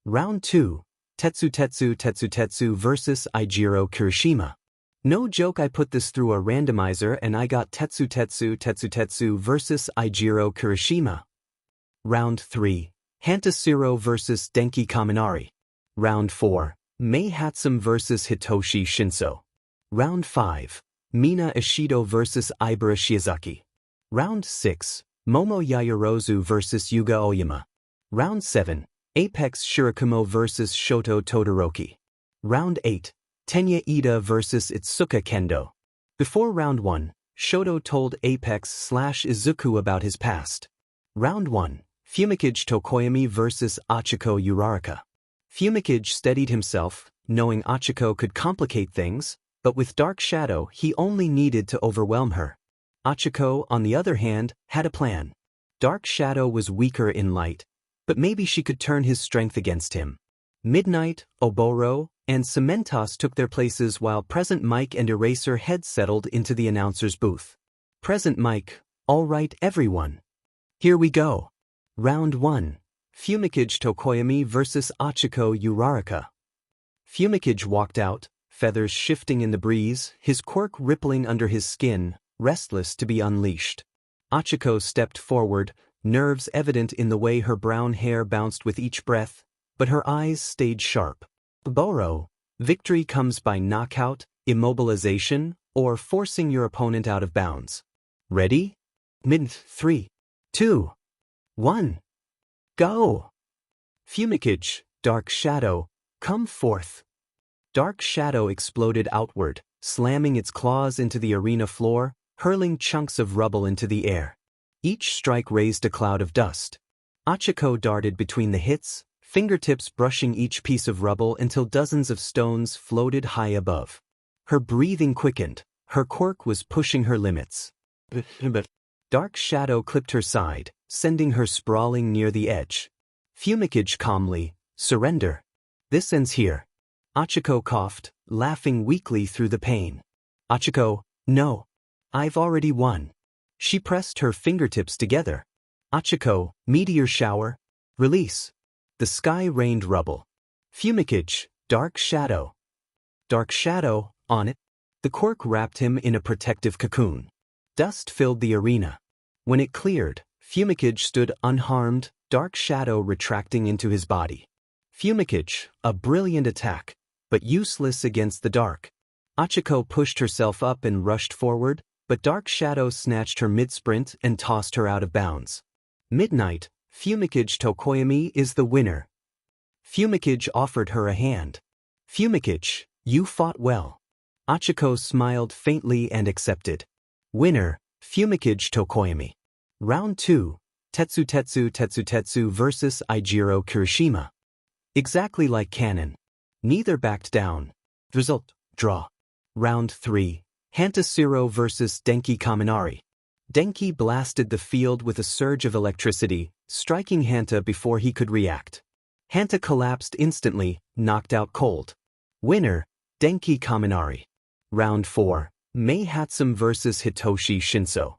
Speaker 1: Round 2. Tetsu vs Eijiro Kirishima. No joke, I put this through a randomizer and I got Tetsu vs Eijiro Kirishima. Round 3. Hantasiro vs Denki Kaminari. Round 4. Mei Hatsum vs Hitoshi Shinso. Round 5. Mina Ishido vs Ibara Shiozaki. Round 6. Momo Yaoyorozu vs Yuga Oyama. Round 7. Apex Shirakumo vs Shoto Todoroki. Round 8. Tenya Ida vs Itsuka Kendo. Before Round 1, Shoto told Apex/Izuku about his past. Round 1. Fumikage Tokoyami vs Achiko Uraraka. Fumikage steadied himself, knowing Achiko could complicate things, but with Dark Shadow he only needed to overwhelm her. Achiko, on the other hand, had a plan. Dark Shadow was weaker in light, but maybe she could turn his strength against him. Midnight, Oboro, and Cementos took their places while Present Mike and Eraser Head settled into the announcer's booth. Present Mike: all right everyone. Here we go. Round 1. Fumikage Tokoyami vs Achiko Uraraka. Fumikage walked out, feathers shifting in the breeze, his quirk rippling under his skin, restless to be unleashed. Achiko stepped forward, nerves evident in the way her brown hair bounced with each breath, but her eyes stayed sharp. Boro: victory comes by knockout, immobilization, or forcing your opponent out of bounds. Ready? Mid 3, 2, 1. Go! Fumikage, Dark Shadow, come forth. Dark Shadow exploded outward, slamming its claws into the arena floor, hurling chunks of rubble into the air. Each strike raised a cloud of dust. Achiko darted between the hits, fingertips brushing each piece of rubble until dozens of stones floated high above. Her breathing quickened, her quirk was pushing her limits. Dark Shadow clipped her side, sending her sprawling near the edge. Fumikage calmly: surrender. This ends here. Achiko coughed, laughing weakly through the pain. Achiko: no. I've already won. She pressed her fingertips together. Achiko: meteor shower. Release. The sky rained rubble. Fumikage: Dark Shadow. Dark Shadow, on it. The quirk wrapped him in a protective cocoon. Dust filled the arena. When it cleared, Fumikage stood unharmed, Dark Shadow retracting into his body. Fumikage: a brilliant attack, but useless against the dark. Achiko pushed herself up and rushed forward, but Dark Shadow snatched her mid-sprint and tossed her out of bounds. Midnight, Fumikage Tokoyami is the winner. Fumikage offered her a hand. Fumikage, you fought well. Achiko smiled faintly and accepted. Winner, Fumikage Tokoyami. Round 2, Tetsu vs Eijiro Kirishima. Exactly like canon. Neither backed down. Result: draw. Round 3, Hantasiro vs Denki Kaminari. Denki blasted the field with a surge of electricity, striking Hanta before he could react. Hanta collapsed instantly, knocked out cold. Winner, Denki Kaminari. Round 4, Mei Hatsum vs Hitoshi Shinso.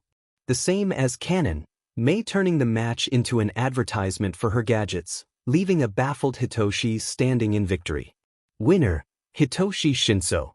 Speaker 1: The same as canon, Mei turning the match into an advertisement for her gadgets, leaving a baffled Hitoshi standing in victory. Winner, Hitoshi Shinso.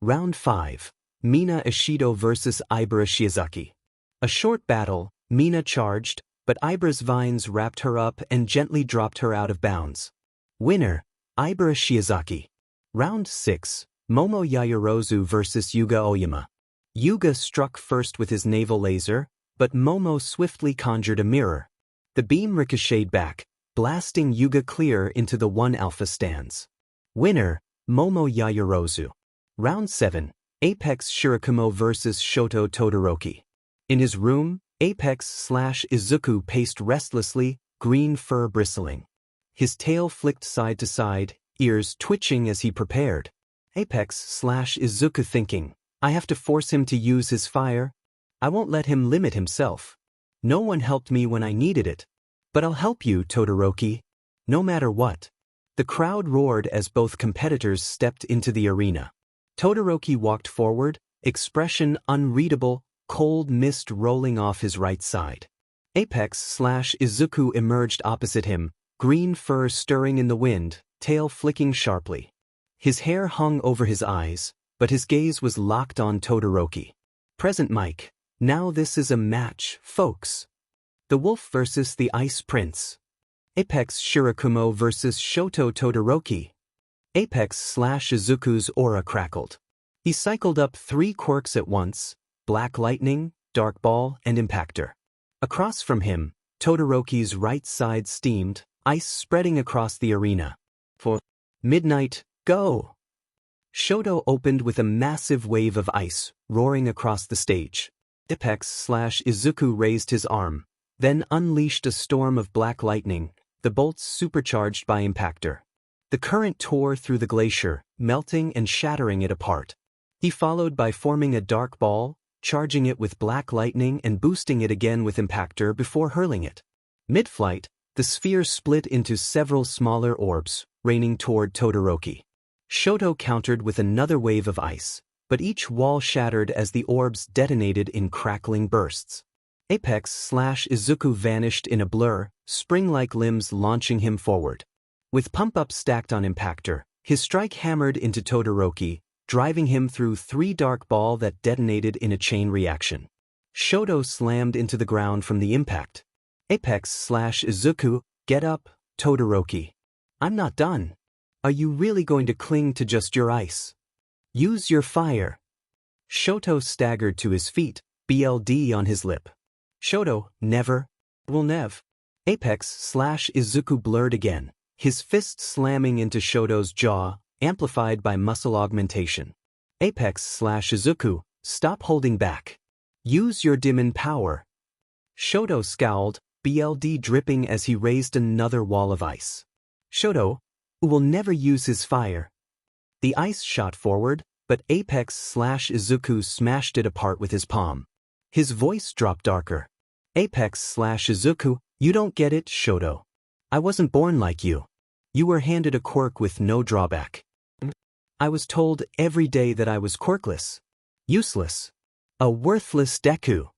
Speaker 1: Round 5, Mina Ishido vs Ibara Shiozaki. A short battle, Mina charged, but Ibara's vines wrapped her up and gently dropped her out of bounds. Winner, Ibara Shiozaki. Round 6, Momo Yaoyorozu vs Yuga Oyama. Yuga struck first with his naval laser, but Momo swiftly conjured a mirror. The beam ricocheted back, blasting Yuga clear into the 1 Alpha stands. Winner, Momo Yaoyorozu. Round 7, Apex Shirakumo vs Shoto Todoroki. In his room, Apex/Izuku paced restlessly, green fur bristling. His tail flicked side to side, ears twitching as he prepared. Apex/Izuku thinking, I have to force him to use his fire? I won't let him limit himself. No one helped me when I needed it. But I'll help you, Todoroki. No matter what. The crowd roared as both competitors stepped into the arena. Todoroki walked forward, expression unreadable, cold mist rolling off his right side. Izuku emerged opposite him, green fur stirring in the wind, tail flicking sharply. His hair hung over his eyes, but his gaze was locked on Todoroki. Present Mike. Now this is a match, folks. The Wolf versus the Ice Prince. Apex Shirakumo versus Shoto Todoroki. Izuku's aura crackled. He cycled up 3 quirks at once, Black Lightning, Dark Ball, and Impactor. Across from him, Todoroki's right side steamed, ice spreading across the arena. For midnight, go! Shoto opened with a massive wave of ice, roaring across the stage. Izuku raised his arm, then unleashed a storm of black lightning, the bolts supercharged by Impactor. The current tore through the glacier, melting and shattering it apart. He followed by forming a dark ball, charging it with black lightning and boosting it again with Impactor before hurling it. Mid-flight, the sphere split into several smaller orbs, raining toward Todoroki. Shoto countered with another wave of ice, but each wall shattered as the orbs detonated in crackling bursts. Izuku vanished in a blur, spring-like limbs launching him forward. With pump-up stacked on Impactor, his strike hammered into Todoroki, driving him through 3 dark ball that detonated in a chain reaction. Shoto slammed into the ground from the impact. Izuku, get up, Todoroki. I'm not done. Are you really going to cling to just your ice? Use your fire. Shoto staggered to his feet, BLD on his lip. Shoto, never. Will nev. Izuku blurred again, his fist slamming into Shoto's jaw, amplified by muscle augmentation. Izuku, stop holding back. Use your demon power. Shoto scowled, BLD dripping as he raised another wall of ice. Shoto, who will never use his fire. The ice shot forward, but Izuku smashed it apart with his palm. His voice dropped darker. Izuku, you don't get it, Shoto. I wasn't born like you. You were handed a quirk with no drawback. I was told every day that I was quirkless. Useless. A worthless Deku.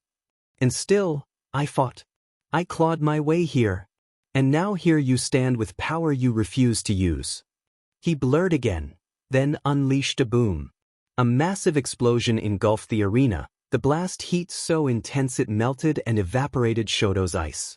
Speaker 1: And still, I fought. I clawed my way here. And now here you stand with power you refuse to use. He blurred again, then unleashed a boom. A massive explosion engulfed the arena, the blast heat so intense it melted and evaporated Shoto's ice.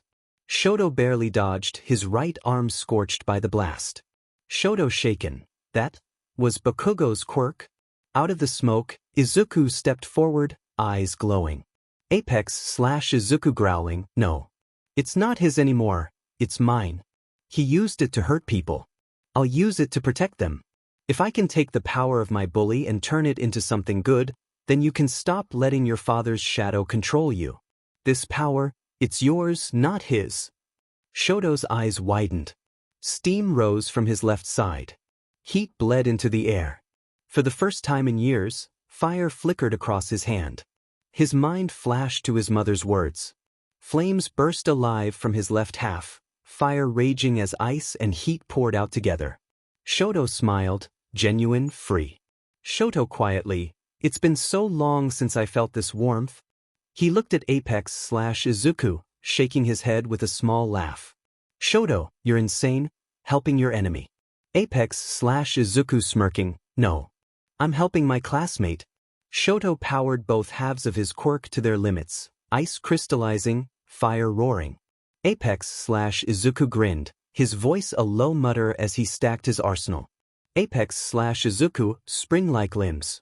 Speaker 1: Shoto barely dodged, his right arm scorched by the blast. Shoto shaken. That was Bakugo's quirk? Out of the smoke, Izuku stepped forward, eyes glowing. Izuku growling, no. It's not his anymore, it's mine. He used it to hurt people. I'll use it to protect them. If I can take the power of my bully and turn it into something good, then you can stop letting your father's shadow control you. This power, it's yours, not his. Shoto's eyes widened. Steam rose from his left side. Heat bled into the air. For the first time in years, fire flickered across his hand. His mind flashed to his mother's words. Flames burst alive from his left half, fire raging as ice and heat poured out together. Shoto smiled, genuine, free. Shoto quietly, it's been so long since I felt this warmth. He looked at Izuku, shaking his head with a small laugh. Shoto, you're insane, helping your enemy. Izuku smirking, no. I'm helping my classmate. Shoto powered both halves of his quirk to their limits, ice crystallizing, fire roaring. Izuku grinned, his voice a low mutter as he stacked his arsenal. Izuku, spring-like limbs.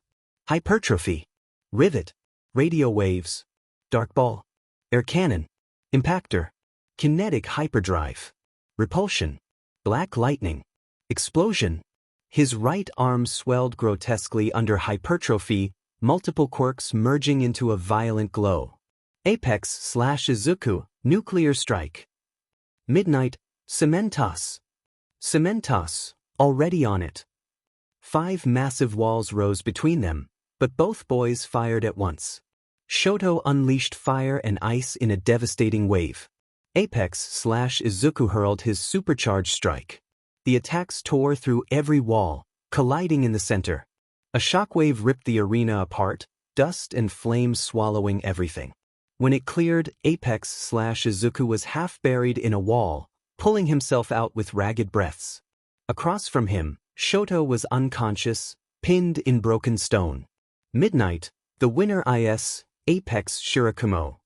Speaker 1: Hypertrophy. Rivet. Radio waves. Dark ball. Air cannon. Impactor. Kinetic hyperdrive. Repulsion. Black lightning. Explosion. His right arm swelled grotesquely under hypertrophy, multiple quirks merging into a violent glow. Izuku, nuclear strike. Midnight, Cementos. Cementos, already on it. 5 massive walls rose between them, but both boys fired at once. Shoto unleashed fire and ice in a devastating wave. Apex/Izuku hurled his supercharged strike. The attacks tore through every wall, colliding in the center. A shockwave ripped the arena apart, dust and flames swallowing everything. When it cleared, Apex/Izuku was half buried in a wall, pulling himself out with ragged breaths. Across from him, Shoto was unconscious, pinned in broken stone. Midnight, the winner is Apex Shirakumo.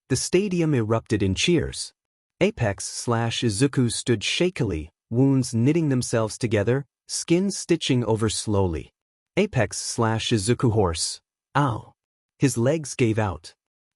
Speaker 1: The stadium erupted in cheers. Apex/Izuku stood shakily, wounds knitting themselves together, skin stitching over slowly. Apex/Izuku horse. Ow! His legs gave out.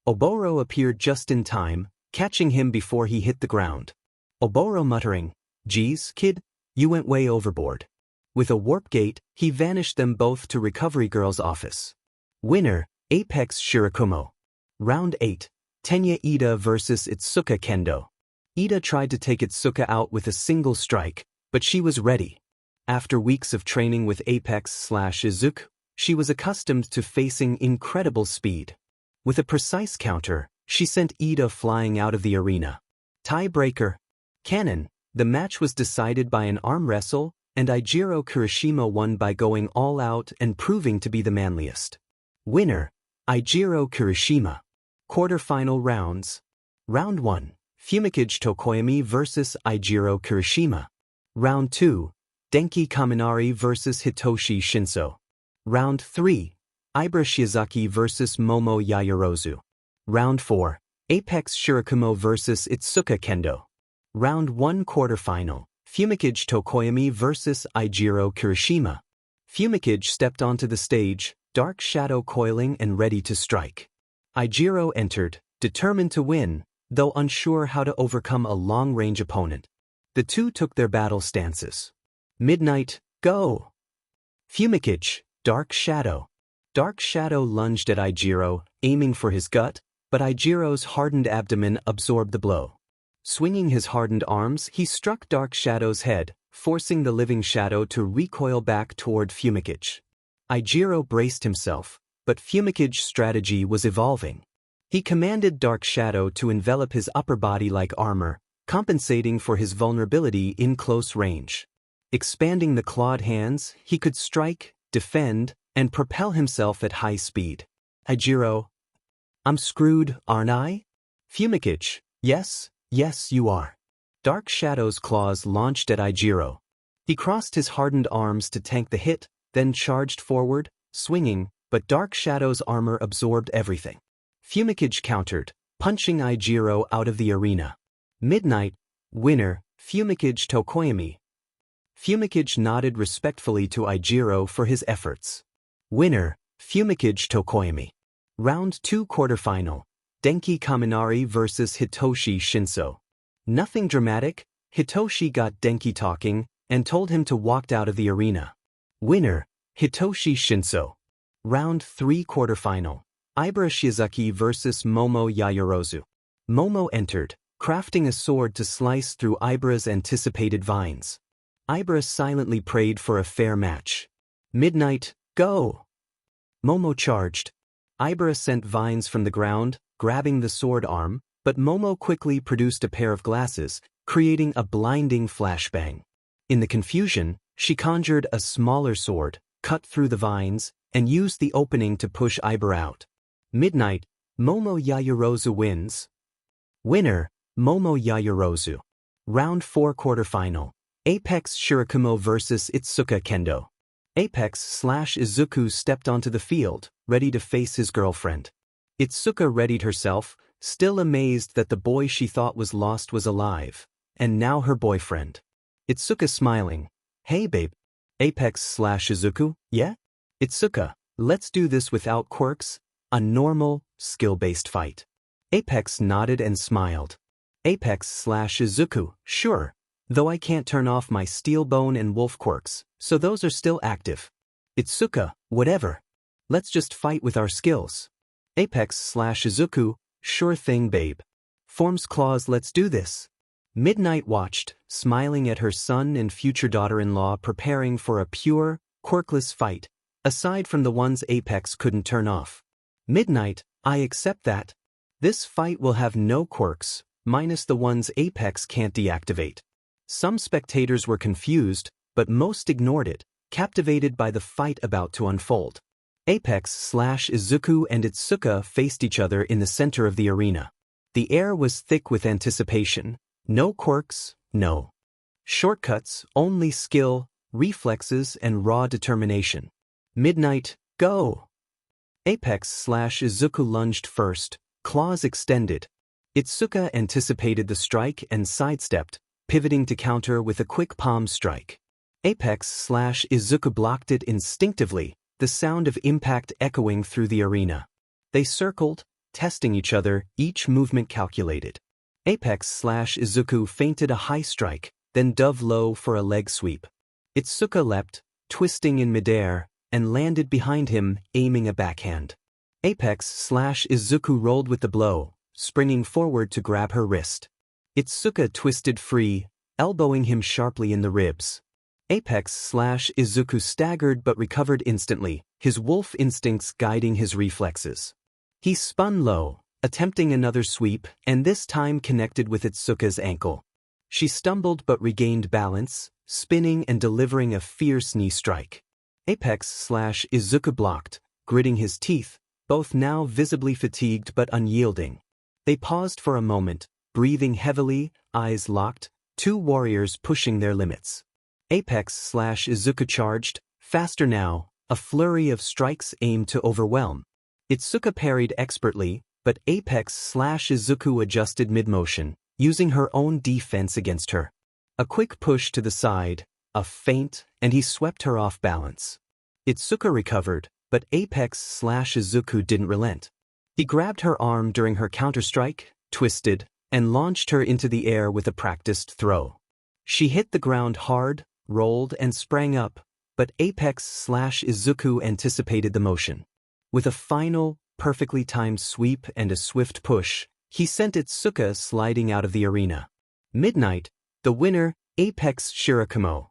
Speaker 1: Oboro appeared just in time, catching him before he hit the ground. Oboro muttering, "Geez, kid, you went way overboard." With a warp gate, he vanished them both to Recovery Girl's office. Winner, Apex Shirakumo. Round 8. Tenya Ida vs Itsuka Kendo. Ida tried to take Itsuka out with a single strike, but she was ready. After weeks of training with Apex/Izuku, she was accustomed to facing incredible speed. With a precise counter, she sent Ida flying out of the arena. Tiebreaker. Canon. The match was decided by an arm wrestle, and Eijiro Kirishima won by going all out and proving to be the manliest. Winner, Eijiro Kirishima. Quarterfinal rounds. Round 1. Fumikage Tokoyami vs Eijiro Kirishima. Round 2. Denki Kaminari vs Hitoshi Shinso. Round 3. Ibara Shiozaki vs Momo Yaoyorozu. Round 4. Apex Shirakumo vs Itsuka Kendo. Round 1 quarterfinal. Fumikage Tokoyami vs Eijiro Kirishima. Fumikage stepped onto the stage, dark shadow coiling and ready to strike. Eijiro entered, determined to win, though unsure how to overcome a long-range opponent. The two took their battle stances. Midnight, go! Fumikage, dark shadow. Dark shadow lunged at Eijiro, aiming for his gut, but Eijiro's hardened abdomen absorbed the blow. Swinging his hardened arms, he struck Dark Shadow's head, forcing the living shadow to recoil back toward Fumikage. Eijiro braced himself, but Fumikage's strategy was evolving. He commanded Dark Shadow to envelop his upper body like armor, compensating for his vulnerability in close range. Expanding the clawed hands, he could strike, defend, and propel himself at high speed. Eijiro, "I'm screwed, aren't I?" Fumikage, yes, you are." Dark Shadow's claws launched at Eijiro. He crossed his hardened arms to tank the hit, then charged forward, swinging, but Dark Shadow's armor absorbed everything. Fumikage countered, punching Eijiro out of the arena. Midnight, winner, Fumikage Tokoyami. Fumikage nodded respectfully to Eijiro for his efforts. Winner, Fumikage Tokoyami. Round 2 quarterfinal. Denki Kaminari vs Hitoshi Shinso. Nothing dramatic, Hitoshi got Denki talking, and told him to walk out of the arena. Winner, Hitoshi Shinso. Round 3 quarterfinal. Ibara Shiozaki vs Momo Yaoyorozu. Momo entered, crafting a sword to slice through Ibara's anticipated vines. Ibara silently prayed for a fair match. Midnight, go! Momo charged. Ibara sent vines from the ground, grabbing the sword arm, but Momo quickly produced a pair of glasses, creating a blinding flashbang. In the confusion, she conjured a smaller sword, cut through the vines, and used the opening to push Ibara out. Midnight, Momo Yaoyorozu wins. Winner, Momo Yaoyorozu. Round 4 quarterfinal. Apex Shirakumo vs Itsuka Kendo. Apex/Izuku stepped onto the field, ready to face his girlfriend. Itsuka readied herself, still amazed that the boy she thought was lost was alive, and now her boyfriend. Itsuka smiling. Hey babe. Apex/Izuku, yeah? Itsuka, let's do this without quirks, a normal, skill-based fight. Apex nodded and smiled. Apex/Izuku, sure, though I can't turn off my steel bone and wolf quirks, so those are still active. Itsuka, whatever. Let's just fight with our skills. Apex/Izuku, sure thing babe. Form's claws, let's do this. Midnight watched, smiling at her son and future daughter-in-law preparing for a pure, quirkless fight, aside from the ones Apex couldn't turn off. Midnight, I accept that. This fight will have no quirks, minus the ones Apex can't deactivate. Some spectators were confused, but most ignored it, captivated by the fight about to unfold. Apex/Izuku and Itsuka faced each other in the center of the arena. The air was thick with anticipation. No quirks, no shortcuts, only skill, reflexes, and raw determination. Midnight, go! Apex/Izuku lunged first, claws extended. Itsuka anticipated the strike and sidestepped, pivoting to counter with a quick palm strike. Apex/Izuku blocked it instinctively, the sound of impact echoing through the arena. They circled, testing each other, each movement calculated. Apex/Izuku feinted a high strike, then dove low for a leg sweep. Itsuka leapt, twisting in midair, and landed behind him, aiming a backhand. Apex/Izuku rolled with the blow, springing forward to grab her wrist. Itsuka twisted free, elbowing him sharply in the ribs. Apex/Izuku staggered but recovered instantly, his wolf instincts guiding his reflexes. He spun low, attempting another sweep, and this time connected with Itsuka's ankle. She stumbled but regained balance, spinning and delivering a fierce knee strike. Apex/Izuku blocked, gritting his teeth, both now visibly fatigued but unyielding. They paused for a moment, breathing heavily, eyes locked, two warriors pushing their limits. Apex/Izuku charged, faster now, a flurry of strikes aimed to overwhelm. Itsuka parried expertly, but Apex/Izuku adjusted mid-motion, using her own defense against her. A quick push to the side, a feint, and he swept her off balance. Itsuka recovered, but Apex/Izuku didn't relent. He grabbed her arm during her counterstrike, twisted, and launched her into the air with a practiced throw. She hit the ground hard, rolled, and sprang up, but Apex/Izuku anticipated the motion. With a final, perfectly timed sweep and a swift push, he sent Itsuka sliding out of the arena. Midnight, the winner, Apex Shirakumo.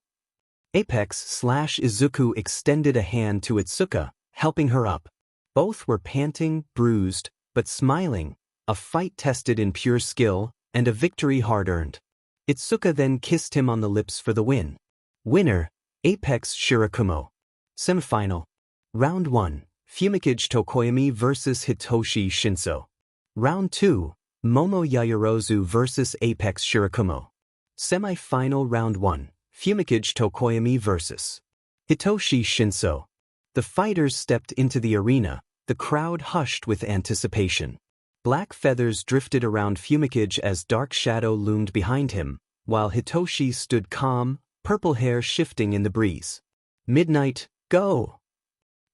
Speaker 1: Apex/Izuku extended a hand to Itsuka, helping her up. Both were panting, bruised, but smiling, a fight tested in pure skill, and a victory hard-earned. Itsuka then kissed him on the lips for the win. Winner, Apex Shirakumo. Semifinal. Round 1, Fumikage Tokoyami vs Hitoshi Shinso. Round 2, Momo Yaoyorozu vs Apex Shirakumo. Semi-final Round 1, Fumikage Tokoyami vs Hitoshi Shinso. The fighters stepped into the arena, the crowd hushed with anticipation. Black feathers drifted around Fumikage as dark shadow loomed behind him, while Hitoshi stood calm, purple hair shifting in the breeze. Midnight, go!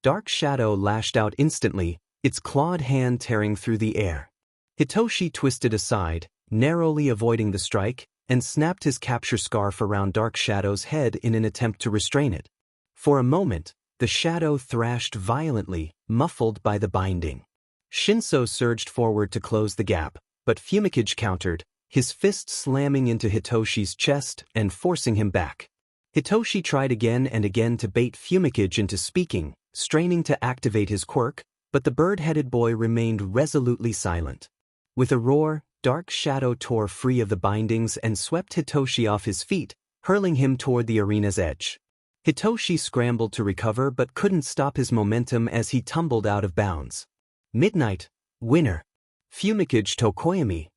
Speaker 1: Dark shadow lashed out instantly, its clawed hand tearing through the air. Hitoshi twisted aside, narrowly avoiding the strike, and snapped his capture scarf around Dark Shadow's head in an attempt to restrain it. For a moment, the shadow thrashed violently, muffled by the binding. Shinso surged forward to close the gap, but Fumikage countered, his fist slamming into Hitoshi's chest and forcing him back. Hitoshi tried again and again to bait Fumikage into speaking, straining to activate his quirk, but the bird-headed boy remained resolutely silent. With a roar, Dark Shadow tore free of the bindings and swept Hitoshi off his feet, hurling him toward the arena's edge. Hitoshi scrambled to recover but couldn't stop his momentum as he tumbled out of bounds. Midnight, winner, Fumikage Tokoyami.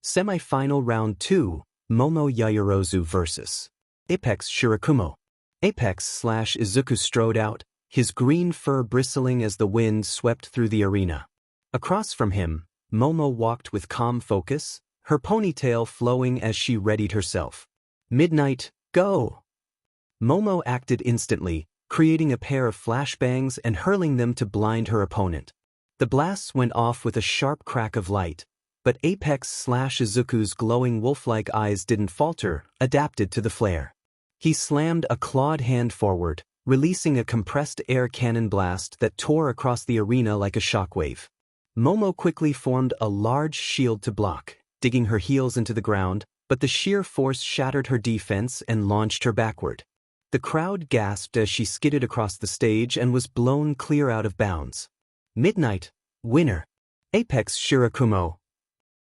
Speaker 1: Semi-final Round 2, Momo Yaoyorozu vs Apex Shirakumo. Apex/Izuku strode out, his green fur bristling as the wind swept through the arena. Across from him, Momo walked with calm focus, her ponytail flowing as she readied herself. Midnight, go! Momo acted instantly, creating a pair of flashbangs and hurling them to blind her opponent. The blasts went off with a sharp crack of light, but Apex/Izuku's glowing wolf-like eyes didn't falter, adapted to the flare. He slammed a clawed hand forward, releasing a compressed air cannon blast that tore across the arena like a shockwave. Momo quickly formed a large shield to block, digging her heels into the ground, but the sheer force shattered her defense and launched her backward. The crowd gasped as she skidded across the stage and was blown clear out of bounds. Midnight, winner, Apex Shirakumo.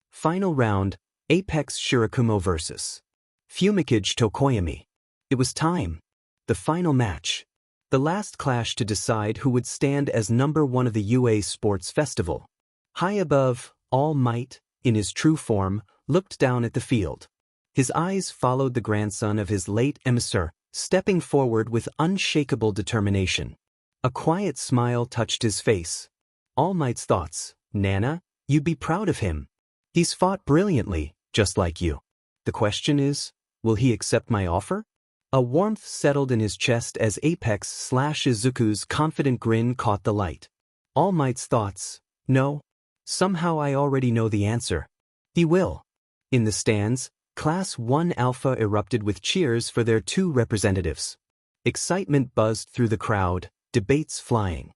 Speaker 1: Final round, Apex Shirakumo vs. Fumikage Tokoyami. It was time. The final match. The last clash to decide who would stand as number one of the UA Sports Festival. High above, All Might, in his true form, looked down at the field. His eyes followed the grandson of his late emissary, stepping forward with unshakable determination. A quiet smile touched his face. All Might's thoughts, Nana, you'd be proud of him. He's fought brilliantly, just like you. The question is, will he accept my offer? A warmth settled in his chest as Apex/Izuku's confident grin caught the light. All Might's thoughts, no. Somehow I already know the answer. He will. In the stands, Class 1 Alpha erupted with cheers for their two representatives. Excitement buzzed through the crowd, debates flying.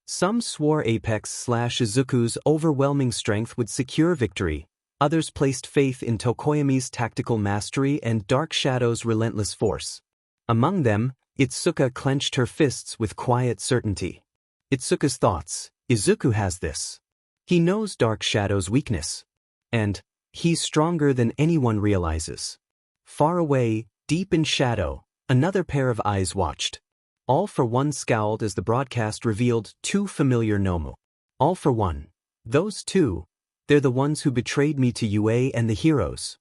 Speaker 1: Some swore Apex/Izuku's overwhelming strength would secure victory. Others placed faith in Tokoyami's tactical mastery and Dark Shadow's relentless force. Among them, Itsuka clenched her fists with quiet certainty. Itsuka's thoughts, Izuku has this. He knows Dark Shadow's weakness. And he's stronger than anyone realizes. Far away, deep in shadow, another pair of eyes watched. All for One scowled as the broadcast revealed two familiar Nomu. All for One. Those two, they're the ones who betrayed me to UA and the heroes.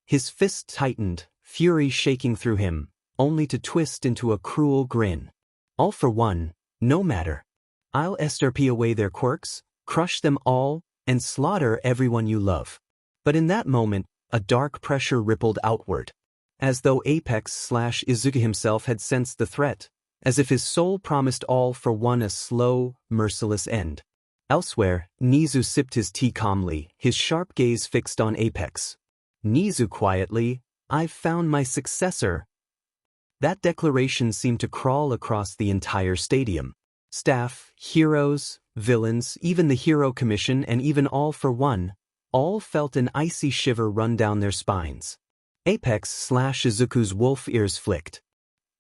Speaker 1: His fist tightened, fury shaking through him, only to twist into a cruel grin. All for One, no matter. I'll SRP away their quirks, crush them all, and slaughter everyone you love. But in that moment, a dark pressure rippled outward. As though Apex/Izuku himself had sensed the threat, as if his soul promised All for One a slow, merciless end. Elsewhere, Nizu sipped his tea calmly, his sharp gaze fixed on Apex. Nizu quietly, I've found my successor. That declaration seemed to crawl across the entire stadium. Staff, heroes, villains, even the Hero Commission and even All for One, all felt an icy shiver run down their spines. Apex/Izuku's wolf ears flicked.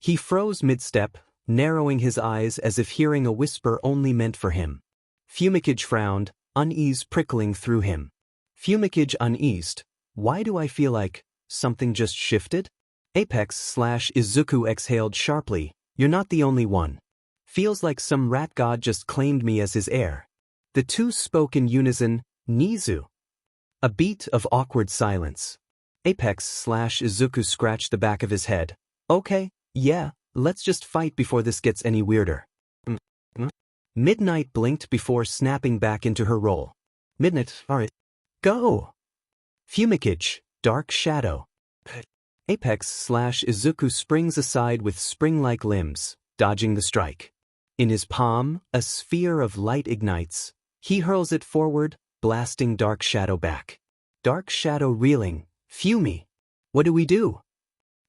Speaker 1: He froze mid-step, narrowing his eyes as if hearing a whisper only meant for him. Fumikage frowned, unease prickling through him. Fumikage uneased, why do I feel like something just shifted? Apex/Izuku exhaled sharply, you're not the only one. Feels like some rat god just claimed me as his heir. The two spoke in unison, Nizu. A beat of awkward silence. Apex/Izuku scratched the back of his head. Okay, yeah, let's just fight before this gets any weirder. Midnight blinked before snapping back into her role. Midnight, alright. Go! Fumikage, Dark Shadow. Apex/Izuku springs aside with spring-like limbs, dodging the strike. In his palm, a sphere of light ignites. He hurls it forward, blasting Dark Shadow back. Dark Shadow reeling, Fumi. What do we do?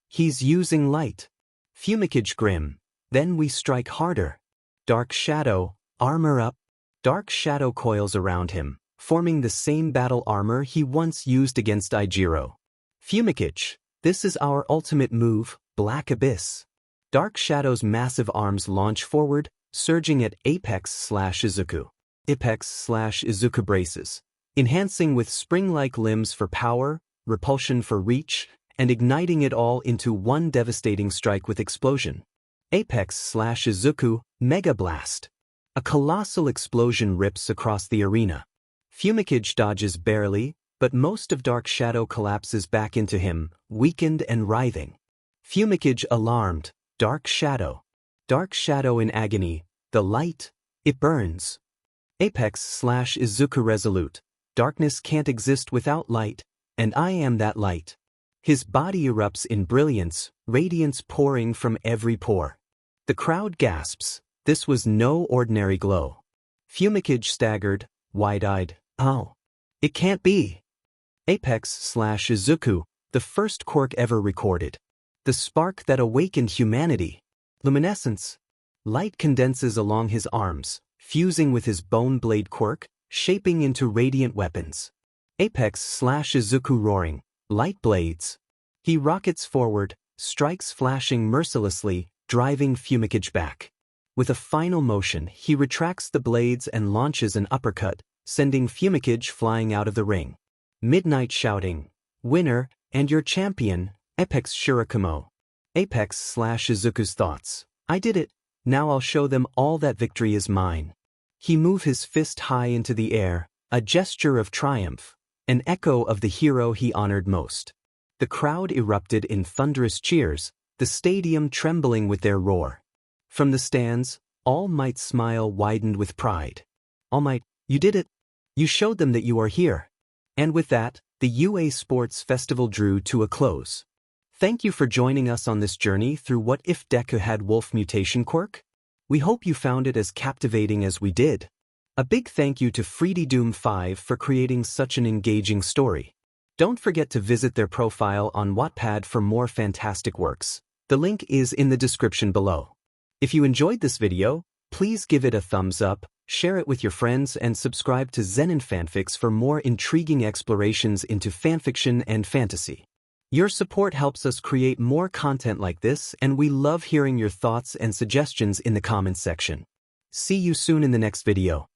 Speaker 1: He's using light. Fumikage grim. Then we strike harder. Dark Shadow, armor up. Dark Shadow coils around him, forming the same battle armor he once used against Ijiro. Fumikage, this is our ultimate move, Black Abyss. Dark Shadow's massive arms launch forward, surging at Apex/Izuku. Apex/Izuku braces, enhancing with spring-like limbs for power, repulsion for reach, and igniting it all into one devastating strike with explosion. Apex/Izuku, Mega Blast. A colossal explosion rips across the arena. Fumikage dodges barely, but most of Dark Shadow collapses back into him, weakened and writhing. Fumikage alarmed, Dark Shadow. Dark Shadow in agony, the light, it burns. Apex/Izuku resolute, darkness can't exist without light, and I am that light. His body erupts in brilliance, radiance pouring from every pore. The crowd gasps, this was no ordinary glow. Fumikage staggered, wide-eyed, oh, it can't be. Apex/Izuku, the first quirk ever recorded. The spark that awakened humanity. Luminescence. Light condenses along his arms, fusing with his bone blade quirk, shaping into radiant weapons. Apex/Izuku roaring, light blades. He rockets forward, strikes flashing mercilessly, driving Fumikage back. With a final motion, he retracts the blades and launches an uppercut, sending fumigage flying out of the ring. Midnight shouting, "Winner, and your champion, Apex Shurikamo." Apex/Izuku's thoughts. "I did it, now I'll show them all that victory is mine." He moved his fist high into the air, a gesture of triumph, an echo of the hero he honored most. The crowd erupted in thunderous cheers, the stadium trembling with their roar. From the stands, All Might's smile widened with pride. "All Might, you did it. You showed them that you are here." And with that, the UA Sports Festival drew to a close. Thank you for joining us on this journey through What If Deku Had Wolf Mutation Quirk? We hope you found it as captivating as we did. A big thank you to FreddyDoom5 for creating such an engaging story. Don't forget to visit their profile on Wattpad for more fantastic works. The link is in the description below. If you enjoyed this video, please give it a thumbs up, share it with your friends, and subscribe to Zenin Fanfics for more intriguing explorations into fanfiction and fantasy. Your support helps us create more content like this, and we love hearing your thoughts and suggestions in the comments section. See you soon in the next video.